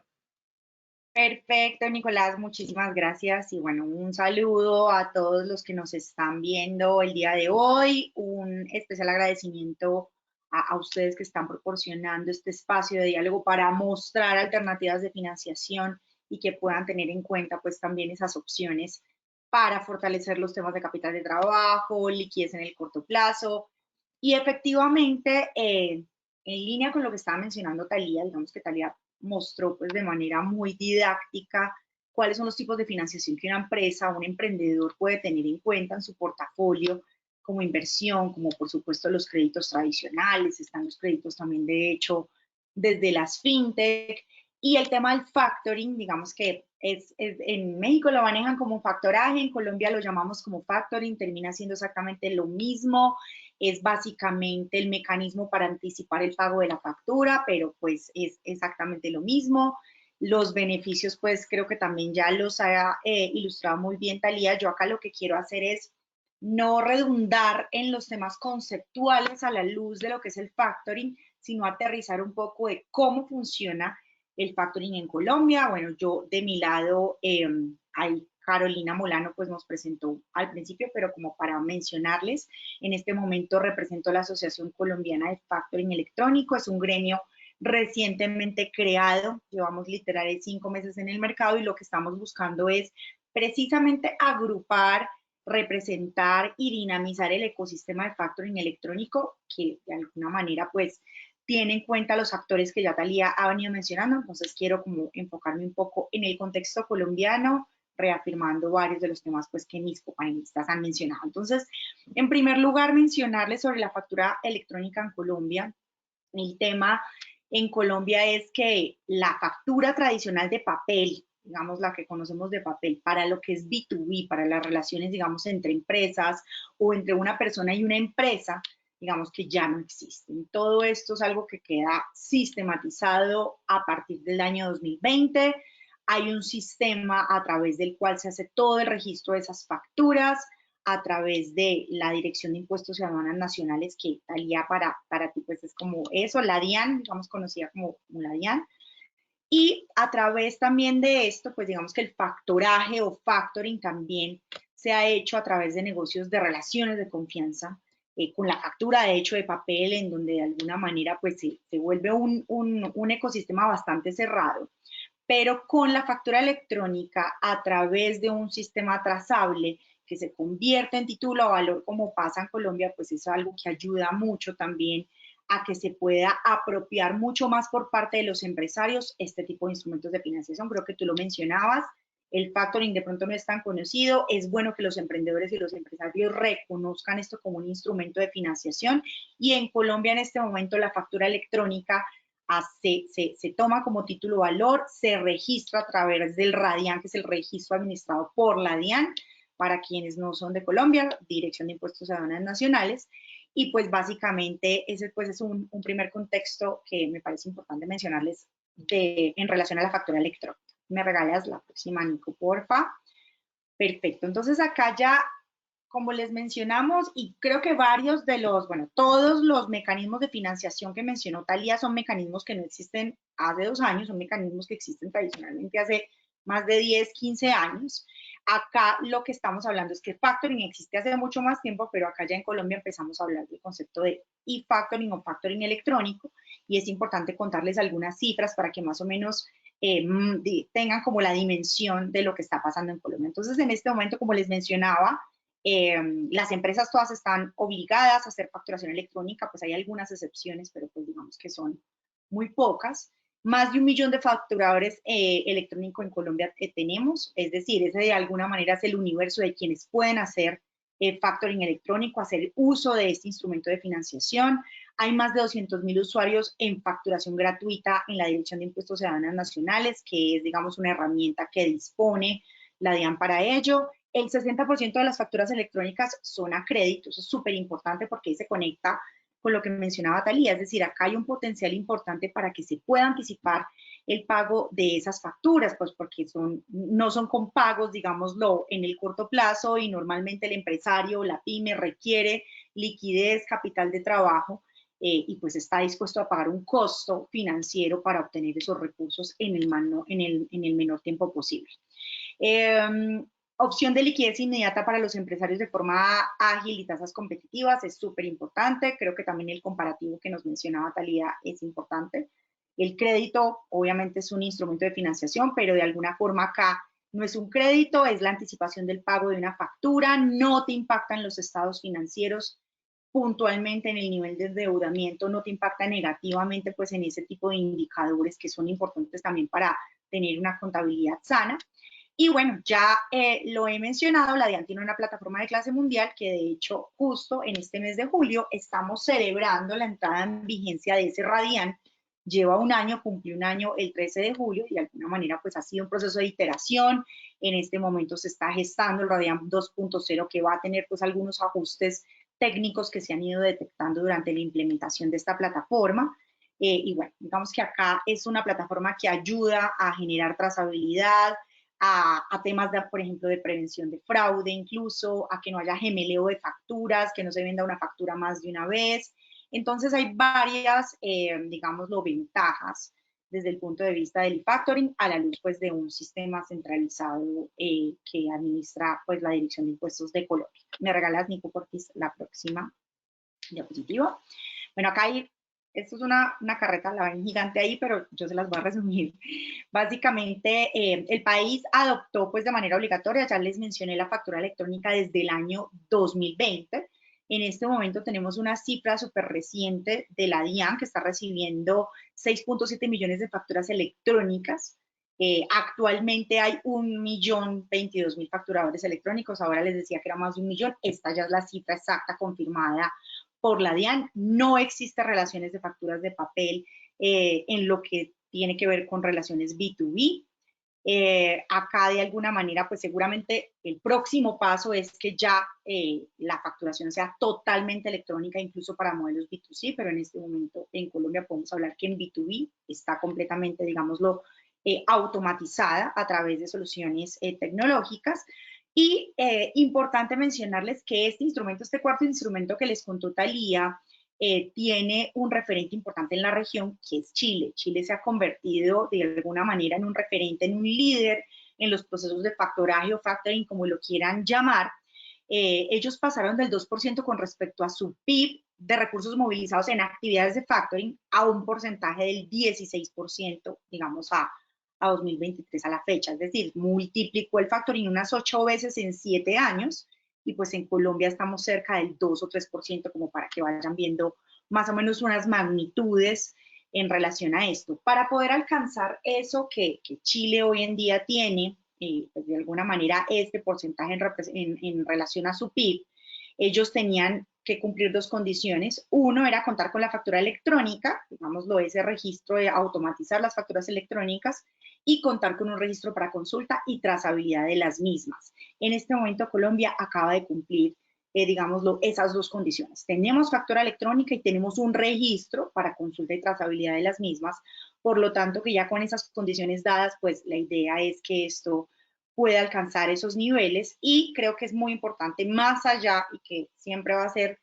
Speaker 4: Perfecto, Nicolás, muchísimas gracias y bueno, un saludo a todos los que nos están viendo el día de hoy, un especial agradecimiento a ustedes que están proporcionando este espacio de diálogo para mostrar alternativas de financiación y que puedan tener en cuenta pues también esas opciones para fortalecer los temas de capital de trabajo, liquidez en el corto plazo y efectivamente en línea con lo que estaba mencionando Talía, digamos que Talía mostró pues de manera muy didáctica cuáles son los tipos de financiación que una empresa, un emprendedor puede tener en cuenta en su portafolio como inversión, como por supuesto los créditos tradicionales, están los créditos también de hecho desde las fintech y el tema del factoring, digamos que en México lo manejan como factoraje, en Colombia lo llamamos como factoring, termina siendo exactamente lo mismo, es básicamente el mecanismo para anticipar el pago de la factura, pero pues es exactamente lo mismo. Los beneficios, pues creo que también ya los ha ilustrado muy bien Talía. Yo acá lo que quiero hacer es no redundar en los temas conceptuales a la luz de lo que es el factoring, sino aterrizar un poco de cómo funciona el factoring en Colombia. Bueno, yo de mi lado, hay Carolina Molano pues nos presentó al principio, pero como para mencionarles, en este momento represento la Asociación Colombiana de Factoring Electrónico, es un gremio recientemente creado, llevamos literal 5 meses en el mercado y lo que estamos buscando es precisamente agrupar, representar y dinamizar el ecosistema de factoring electrónico que de alguna manera pues tiene en cuenta los actores que ya Talía ha venido mencionando, entonces quiero como enfocarme un poco en el contexto colombiano, reafirmando varios de los temas pues, que mis compañeristas han mencionado. Entonces, en primer lugar, mencionarles sobre la factura electrónica en Colombia. El tema en Colombia es que la factura tradicional de papel, digamos la que conocemos de papel, para lo que es B2B, para las relaciones, digamos, entre empresas o entre una persona y una empresa, digamos que ya no existen. Todo esto es algo que queda sistematizado a partir del año 2020. Hay un sistema a través del cual se hace todo el registro de esas facturas a través de la Dirección de Impuestos y Aduanas Nacionales, que Talía para ti pues es como eso, la DIAN, digamos conocida como la DIAN. Y a través también de esto, pues digamos que el factoraje o factoring también se ha hecho a través de negocios de relaciones de confianza, con la factura de hecho de papel, en donde de alguna manera pues se vuelve un ecosistema bastante cerrado, pero con la factura electrónica a través de un sistema trazable que se convierte en título a valor como pasa en Colombia, pues eso es algo que ayuda mucho también a que se pueda apropiar mucho más por parte de los empresarios este tipo de instrumentos de financiación. Creo que tú lo mencionabas, el factoring de pronto no es tan conocido, es bueno que los emprendedores y los empresarios reconozcan esto como un instrumento de financiación y en Colombia en este momento la factura electrónica se toma como título valor, se registra a través del RADIAN, que es el registro administrado por la DIAN, para quienes no son de Colombia, Dirección de Impuestos y Aduanas Nacionales, y pues básicamente ese pues es un primer contexto que me parece importante mencionarles en relación a la factura electrónica. ¿Me regalas la próxima, Nico, porfa? Perfecto, entonces acá ya, como les mencionamos, y creo que varios de los, bueno, todos los mecanismos de financiación que mencionó Talía son mecanismos que no existen hace 2 años, son mecanismos que existen tradicionalmente hace más de 10, 15 años. Acá lo que estamos hablando es que factoring existe hace mucho más tiempo, pero acá ya en Colombia empezamos a hablar del concepto de e-factoring o factoring electrónico, y es importante contarles algunas cifras para que más o menos tengan como la dimensión de lo que está pasando en Colombia. Entonces, en este momento, como les mencionaba, las empresas todas están obligadas a hacer facturación electrónica, pues hay algunas excepciones, pero pues digamos que son muy pocas. Más de 1 millón de facturadores electrónicos en Colombia tenemos, es decir, ese de alguna manera es el universo de quienes pueden hacer factoring electrónico, hacer uso de este instrumento de financiación. Hay más de 200.000 usuarios en facturación gratuita en la Dirección de Impuestos y Aduanas Nacionales, que es, digamos, una herramienta que dispone la DIAN para ello. El 60% de las facturas electrónicas son a crédito. Eso es súper importante porque ahí se conecta con lo que mencionaba Talía, es decir, acá hay un potencial importante para que se pueda anticipar el pago de esas facturas, pues porque no son con pagos, digámoslo, en el corto plazo, y normalmente el empresario o la pyme requiere liquidez, capital de trabajo, y pues está dispuesto a pagar un costo financiero para obtener esos recursos en el menor tiempo posible. Opción de liquidez inmediata para los empresarios de forma ágil y tasas competitivas es súper importante. Creo que también el comparativo que nos mencionaba Talía es importante. El crédito obviamente es un instrumento de financiación, pero de alguna forma acá no es un crédito, es la anticipación del pago de una factura, no te impactan los estados financieros puntualmente en el nivel de endeudamiento, no te impacta negativamente pues en ese tipo de indicadores que son importantes también para tener una contabilidad sana. Y bueno, ya lo he mencionado, la DIAN tiene una plataforma de clase mundial que de hecho justo en este mes de julio estamos celebrando la entrada en vigencia de ese Radian. Lleva un año, cumplió un año el 13 de julio y de alguna manera pues ha sido un proceso de iteración. En este momento se está gestando el Radian 2.0 que va a tener pues algunos ajustes técnicos que se han ido detectando durante la implementación de esta plataforma. Y bueno, digamos que acá es una plataforma que ayuda a generar trazabilidad, a temas, por ejemplo, de prevención de fraude, incluso a que no haya gemeleo de facturas, que no se venda una factura más de una vez. Entonces hay varias, digámoslo, ventajas desde el punto de vista del e-factoring a la luz pues de un sistema centralizado que administra pues la Dirección de Impuestos de Colombia. Me regalas, Nico Cortiz, la próxima diapositiva. Bueno, acá hay, esto es una carreta, la ven gigante ahí, pero yo se las voy a resumir. Básicamente, el país adoptó pues de manera obligatoria, ya les mencioné la factura electrónica desde el año 2020. En este momento tenemos una cifra súper reciente de la DIAN que está recibiendo 6.7 millones de facturas electrónicas. Actualmente hay 1.022.000 facturadores electrónicos, ahora les decía que era más de 1 millón, esta ya es la cifra exacta confirmada por la DIAN. No existe relaciones de facturas de papel en lo que tiene que ver con relaciones B2B. Acá de alguna manera, pues seguramente el próximo paso es que ya la facturación sea totalmente electrónica, incluso para modelos B2C, pero en este momento en Colombia podemos hablar que en B2B está completamente, digámoslo, automatizada a través de soluciones tecnológicas. Y importante mencionarles que este instrumento, este cuarto instrumento que les contó Talía, tiene un referente importante en la región, que es Chile. Chile se ha convertido de alguna manera en un referente, en un líder en los procesos de factoraje o factoring, como lo quieran llamar. Ellos pasaron del 2% con respecto a su PIB de recursos movilizados en actividades de factoring a un porcentaje del 16%, digamos, a 2023 a la fecha. Es decir, multiplicó el factoring unas 8 veces en 7 años, y pues en Colombia estamos cerca del 2 o 3%, como para que vayan viendo más o menos unas magnitudes en relación a esto. Para poder alcanzar eso que Chile hoy en día tiene, pues de alguna manera este porcentaje en relación a su PIB, ellos tenían que cumplir 2 condiciones. Uno era contar con la factura electrónica, digámoslo, ese registro de automatizar las facturas electrónicas, y contar con un registro para consulta y trazabilidad de las mismas. En este momento Colombia acaba de cumplir, digámoslo, esas 2 condiciones. Tenemos factura electrónica y tenemos un registro para consulta y trazabilidad de las mismas. Por lo tanto, que ya con esas condiciones dadas, pues la idea es que esto puede alcanzar esos niveles, y creo que es muy importante, más allá, y que siempre va a ser,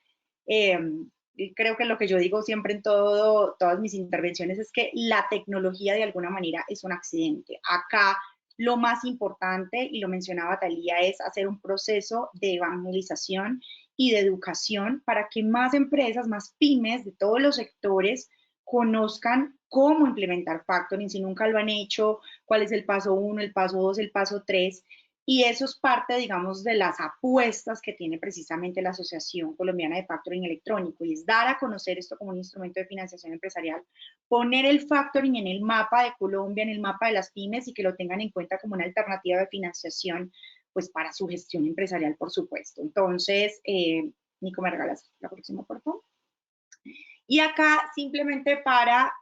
Speaker 4: creo que lo que yo digo siempre en todas mis intervenciones es que la tecnología de alguna manera es un accidente. Acá lo más importante, y lo mencionaba Talía, es hacer un proceso de evangelización y de educación para que más empresas, más pymes de todos los sectores conozcan cómo implementar factoring si nunca lo han hecho, cuál es el paso 1, el paso 2, el paso 3. Y eso es parte, digamos, de las apuestas que tiene precisamente la Asociación Colombiana de Factoring Electrónico, y es dar a conocer esto como un instrumento de financiación empresarial, poner el factoring en el mapa de Colombia, en el mapa de las pymes, y que lo tengan en cuenta como una alternativa de financiación, pues para su gestión empresarial, por supuesto. Entonces, Nico, ¿me regalas la próxima, por favor? Y acá, simplemente para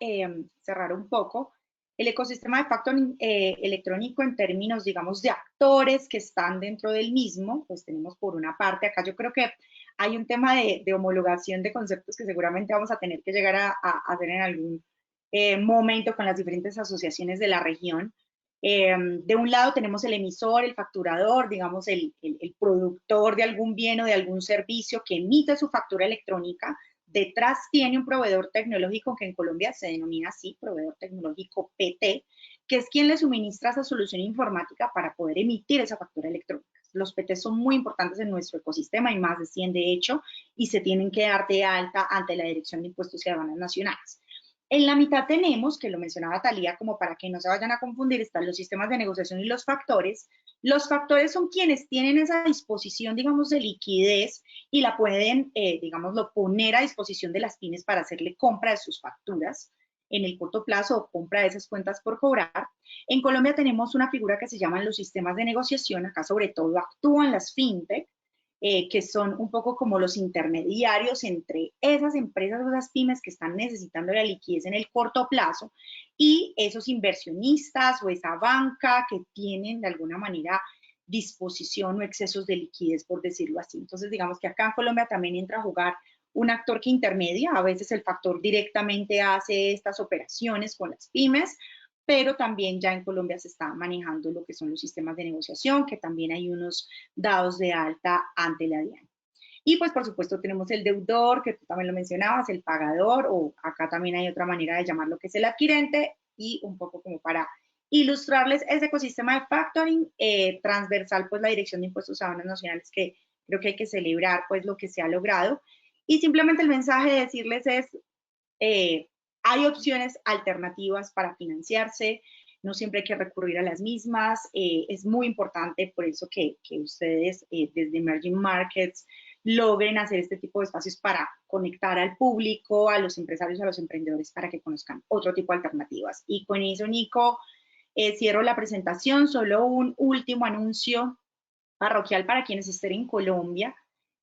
Speaker 4: cerrar un poco, El ecosistema de factoring electrónico en términos, digamos, de actores que están dentro del mismo, pues tenemos por una parte, acá yo creo que hay un tema de homologación de conceptos que seguramente vamos a tener que llegar a hacer en algún momento con las diferentes asociaciones de la región. De un lado tenemos el emisor, el facturador, digamos, el productor de algún bien o de algún servicio que emite su factura electrónica. Detrás tiene un proveedor tecnológico que en Colombia se denomina así, proveedor tecnológico PT, que es quien le suministra esa solución informática para poder emitir esa factura electrónica. Los PT son muy importantes en nuestro ecosistema, hay más de 100 de hecho, y se tienen que dar de alta ante la Dirección de Impuestos y Aduanas Nacionales. En la mitad tenemos, que lo mencionaba Thalía, como para que no se vayan a confundir, están los sistemas de negociación y los factores. Los factores son quienes tienen esa disposición, digamos, de liquidez y la pueden, digámoslo, poner a disposición de las pymes para hacerle compra de sus facturas en el corto plazo o compra de esas cuentas por cobrar. En Colombia tenemos una figura que se llaman los sistemas de negociación. Acá sobre todo actúan las fintech, que son un poco como los intermediarios entre esas empresas o esas pymes que están necesitando la liquidez en el corto plazo y esos inversionistas o esa banca que tienen de alguna manera disposición o excesos de liquidez, por decirlo así. Entonces, digamos que acá en Colombia también entra a jugar un actor que intermedia. A veces el factor directamente hace estas operaciones con las pymes, pero también ya en Colombia se está manejando lo que son los sistemas de negociación, que también hay unos dados de alta ante la DIAN. Y pues por supuesto tenemos el deudor, que tú también lo mencionabas, el pagador, o acá también hay otra manera de llamarlo que es el adquirente, y un poco como para ilustrarles ese ecosistema de factoring transversal, pues la Dirección de Impuestos y Aduanas Nacionales, que creo que hay que celebrar pues lo que se ha logrado. Y simplemente el mensaje de decirles es, hay opciones alternativas para financiarse, no siempre hay que recurrir a las mismas. Es muy importante por eso que ustedes desde Emerging Markets logren hacer este tipo de espacios para conectar al público, a los empresarios, a los emprendedores, para que conozcan otro tipo de alternativas. Y con eso, Nico, cierro la presentación. Solo un último anuncio parroquial para quienes estén en Colombia.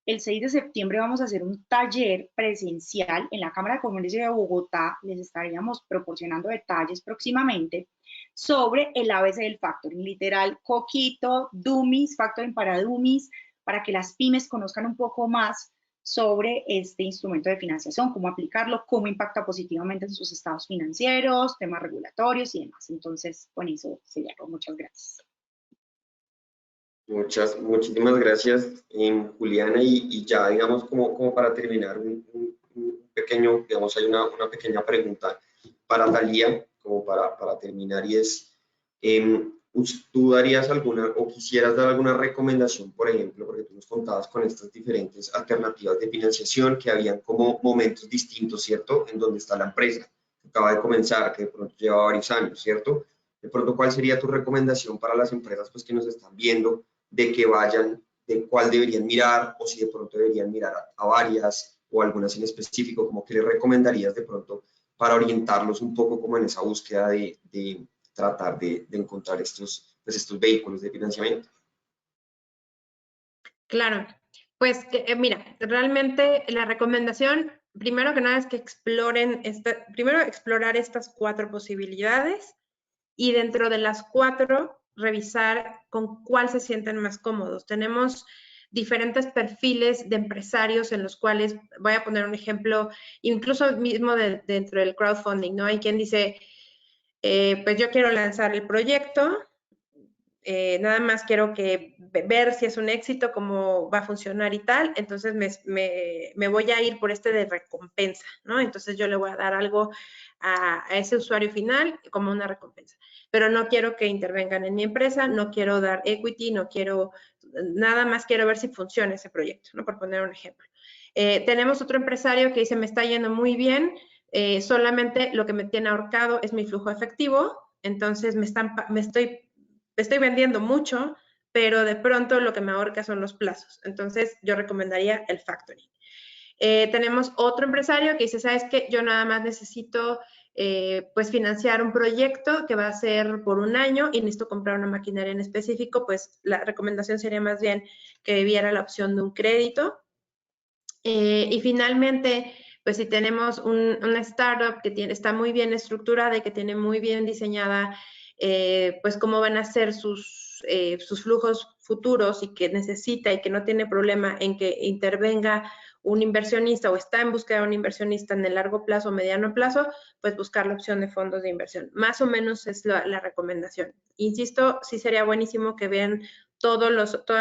Speaker 4: El 6 de septiembre vamos a hacer un taller presencial en la Cámara de Comercio de Bogotá. Les estaríamos proporcionando detalles próximamente sobre el ABC del factoring, literal, coquito, dummies, factoring para dummies, para que las pymes conozcan un poco más sobre este instrumento de financiación, cómo aplicarlo, cómo impacta positivamente en sus estados financieros, temas regulatorios y demás. Entonces, con eso sería todo. Muchas gracias.
Speaker 2: Muchísimas gracias, Juliana, y ya, digamos, como para terminar, un pequeño, digamos, hay una pequeña pregunta para Thalía, como para terminar, y es, ¿tú darías alguna, o quisieras dar alguna recomendación, por ejemplo, porque tú nos contabas con estas diferentes alternativas de financiación, que habían como momentos distintos, ¿cierto?, en donde está la empresa, que acaba de comenzar, que de pronto lleva varios años, ¿cierto? De pronto, ¿cuál sería tu recomendación para las empresas pues, que nos están viendo, de que vayan, de cuál deberían mirar, o si de pronto deberían mirar a varias o algunas en específico, como que les recomendarías de pronto para orientarlos un poco como en esa búsqueda de tratar de encontrar estos vehículos de financiamiento?
Speaker 3: Claro, pues mira, realmente la recomendación, primero que nada, es que exploren, primero explorar estas 4 posibilidades y dentro de las 4 revisar con cuál se sienten más cómodos. Tenemos diferentes perfiles de empresarios en los cuales, voy a poner un ejemplo, incluso mismo dentro del crowdfunding, ¿no? Hay quien dice, pues yo quiero lanzar el proyecto, nada más quiero ver si es un éxito, cómo va a funcionar y tal, entonces me voy a ir por de recompensa, ¿no? Entonces yo le voy a dar algo a ese usuario final como una recompensa, pero no quiero que intervengan en mi empresa, no quiero dar equity, no quiero, nada más quiero ver si funciona ese proyecto, ¿no? Por poner un ejemplo. Tenemos otro empresario que dice, me está yendo muy bien, solamente lo que me tiene ahorcado es mi flujo efectivo, entonces estoy vendiendo mucho, pero de pronto lo que me ahorca son los plazos. Entonces, yo recomendaría el factoring. Tenemos otro empresario que dice, ¿sabes qué? Yo nada más necesito pues financiar un proyecto que va a ser por un año y necesito comprar una maquinaria en específico, pues la recomendación sería más bien que viera la opción de un crédito. Y finalmente, pues si tenemos una startup que está muy bien estructurada y que tiene muy bien diseñada, pues cómo van a ser sus flujos futuros y que necesita y que no tiene problema en que intervenga un inversionista o está en búsqueda de un inversionista en el largo plazo o mediano plazo, pues buscar la opción de fondos de inversión. Más o menos es la recomendación. Insisto, sí sería buenísimo que vean todas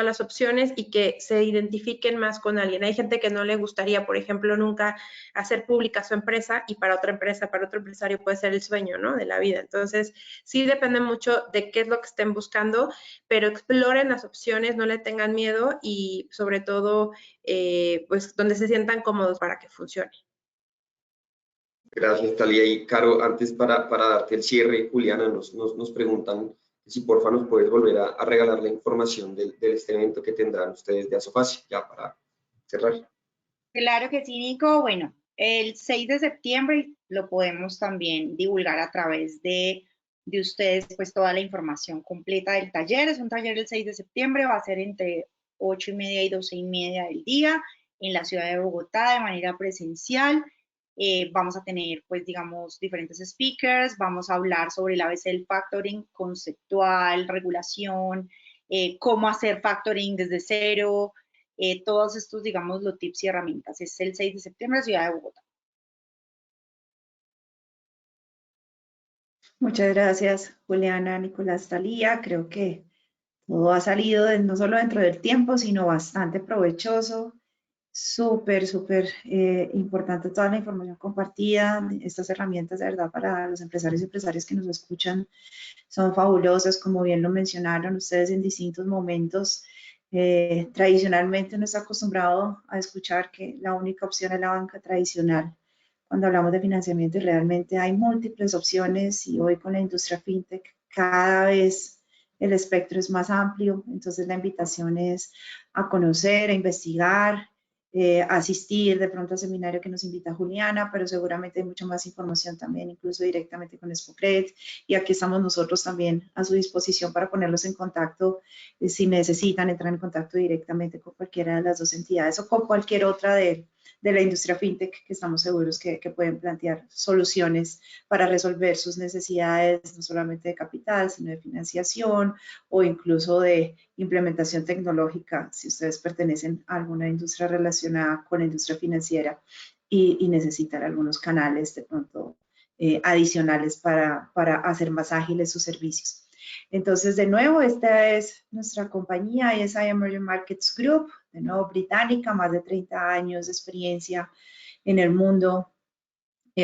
Speaker 3: las opciones y que se identifiquen más con alguien. Hay gente que no le gustaría, por ejemplo, nunca hacer pública su empresa y para otra empresa, para otro empresario puede ser el sueño, ¿no? De la vida. Entonces, sí depende mucho de qué es lo que estén buscando, pero exploren las opciones, no le tengan miedo y sobre todo, pues donde se sientan cómodos para que funcione.
Speaker 2: Gracias, Talía. Y Caro, antes para darte el cierre, Juliana, nos preguntan si porfa nos puedes volver a regalar la información de este evento que tendrán ustedes de Asofácil, ya para cerrar.
Speaker 4: Claro que sí, Nico. Bueno, el 6 de septiembre lo podemos también divulgar a través de ustedes, pues toda la información completa del taller. Es un taller el 6 de septiembre, va a ser entre 8:30 y 12:30 del día en la ciudad de Bogotá de manera presencial. Vamos a tener, pues, digamos, diferentes speakers, vamos a hablar sobre el ABC del factoring conceptual, regulación, cómo hacer factoring desde cero, todos estos, digamos, los tips y herramientas. Es el 6 de septiembre, ciudad de Bogotá.
Speaker 1: Muchas gracias, Juliana, Nicolás, Talía. Creo que todo ha salido no solo dentro del tiempo, sino bastante provechoso. Súper, súper importante toda la información compartida. Estas herramientas, de verdad, para los empresarios y empresarias que nos escuchan son fabulosas, como bien lo mencionaron ustedes en distintos momentos. Tradicionalmente uno está acostumbrado a escuchar que la única opción es la banca tradicional cuando hablamos de financiamiento y realmente hay múltiples opciones y hoy con la industria fintech cada vez el espectro es más amplio, entonces la invitación es a conocer, a investigar, asistir de pronto al seminario que nos invita Juliana, pero seguramente hay mucha más información también, incluso directamente con Expocredit, y aquí estamos nosotros también a su disposición para ponerlos en contacto si necesitan entrar en contacto directamente con cualquiera de las dos entidades o con cualquier otra de la industria fintech que estamos seguros que pueden plantear soluciones para resolver sus necesidades, no solamente de capital, sino de financiación o incluso de implementación tecnológica, si ustedes pertenecen a alguna industria relacionada con la industria financiera y necesitan algunos canales de pronto adicionales para hacer más ágiles sus servicios. Entonces, de nuevo, esta es nuestra compañía, ESI Emerging Markets Group, de nuevo británica, más de 30 años de experiencia en el mundo,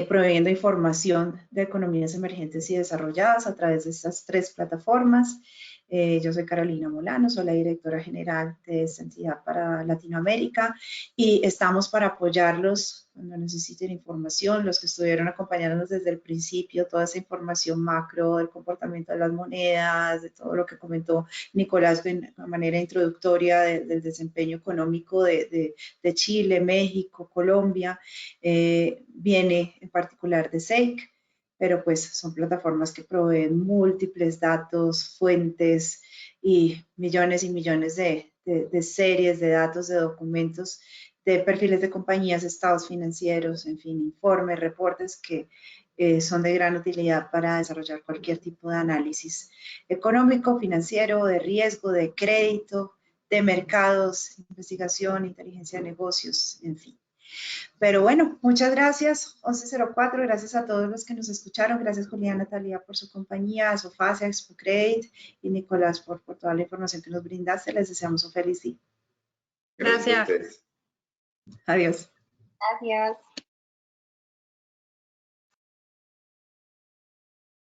Speaker 1: proveyendo información de economías emergentes y desarrolladas a través de estas tres plataformas. Yo soy Carolina Molano, soy la directora general de esta entidad para Latinoamérica y estamos para apoyarlos cuando necesiten información, los que estuvieron acompañándonos desde el principio, toda esa información macro del comportamiento de las monedas, de todo lo que comentó Nicolás de manera introductoria del desempeño económico de Chile, México, Colombia, viene en particular de SEIC, pero pues son plataformas que proveen múltiples datos, fuentes y millones de series de datos, de documentos, de perfiles de compañías, estados financieros, en fin, informes, reportes que son de gran utilidad para desarrollar cualquier tipo de análisis económico, financiero, de riesgo, de crédito, de mercados, investigación, inteligencia de negocios, en fin. Pero bueno, muchas gracias, 1104, gracias a todos los que nos escucharon, gracias Juliana, Talía por su compañía, a Sofacia, Expocredit y Nicolás por toda la información que nos brindaste, les deseamos un feliz día.
Speaker 3: Gracias.
Speaker 2: Gracias a ustedes.
Speaker 1: Adiós.
Speaker 4: Gracias.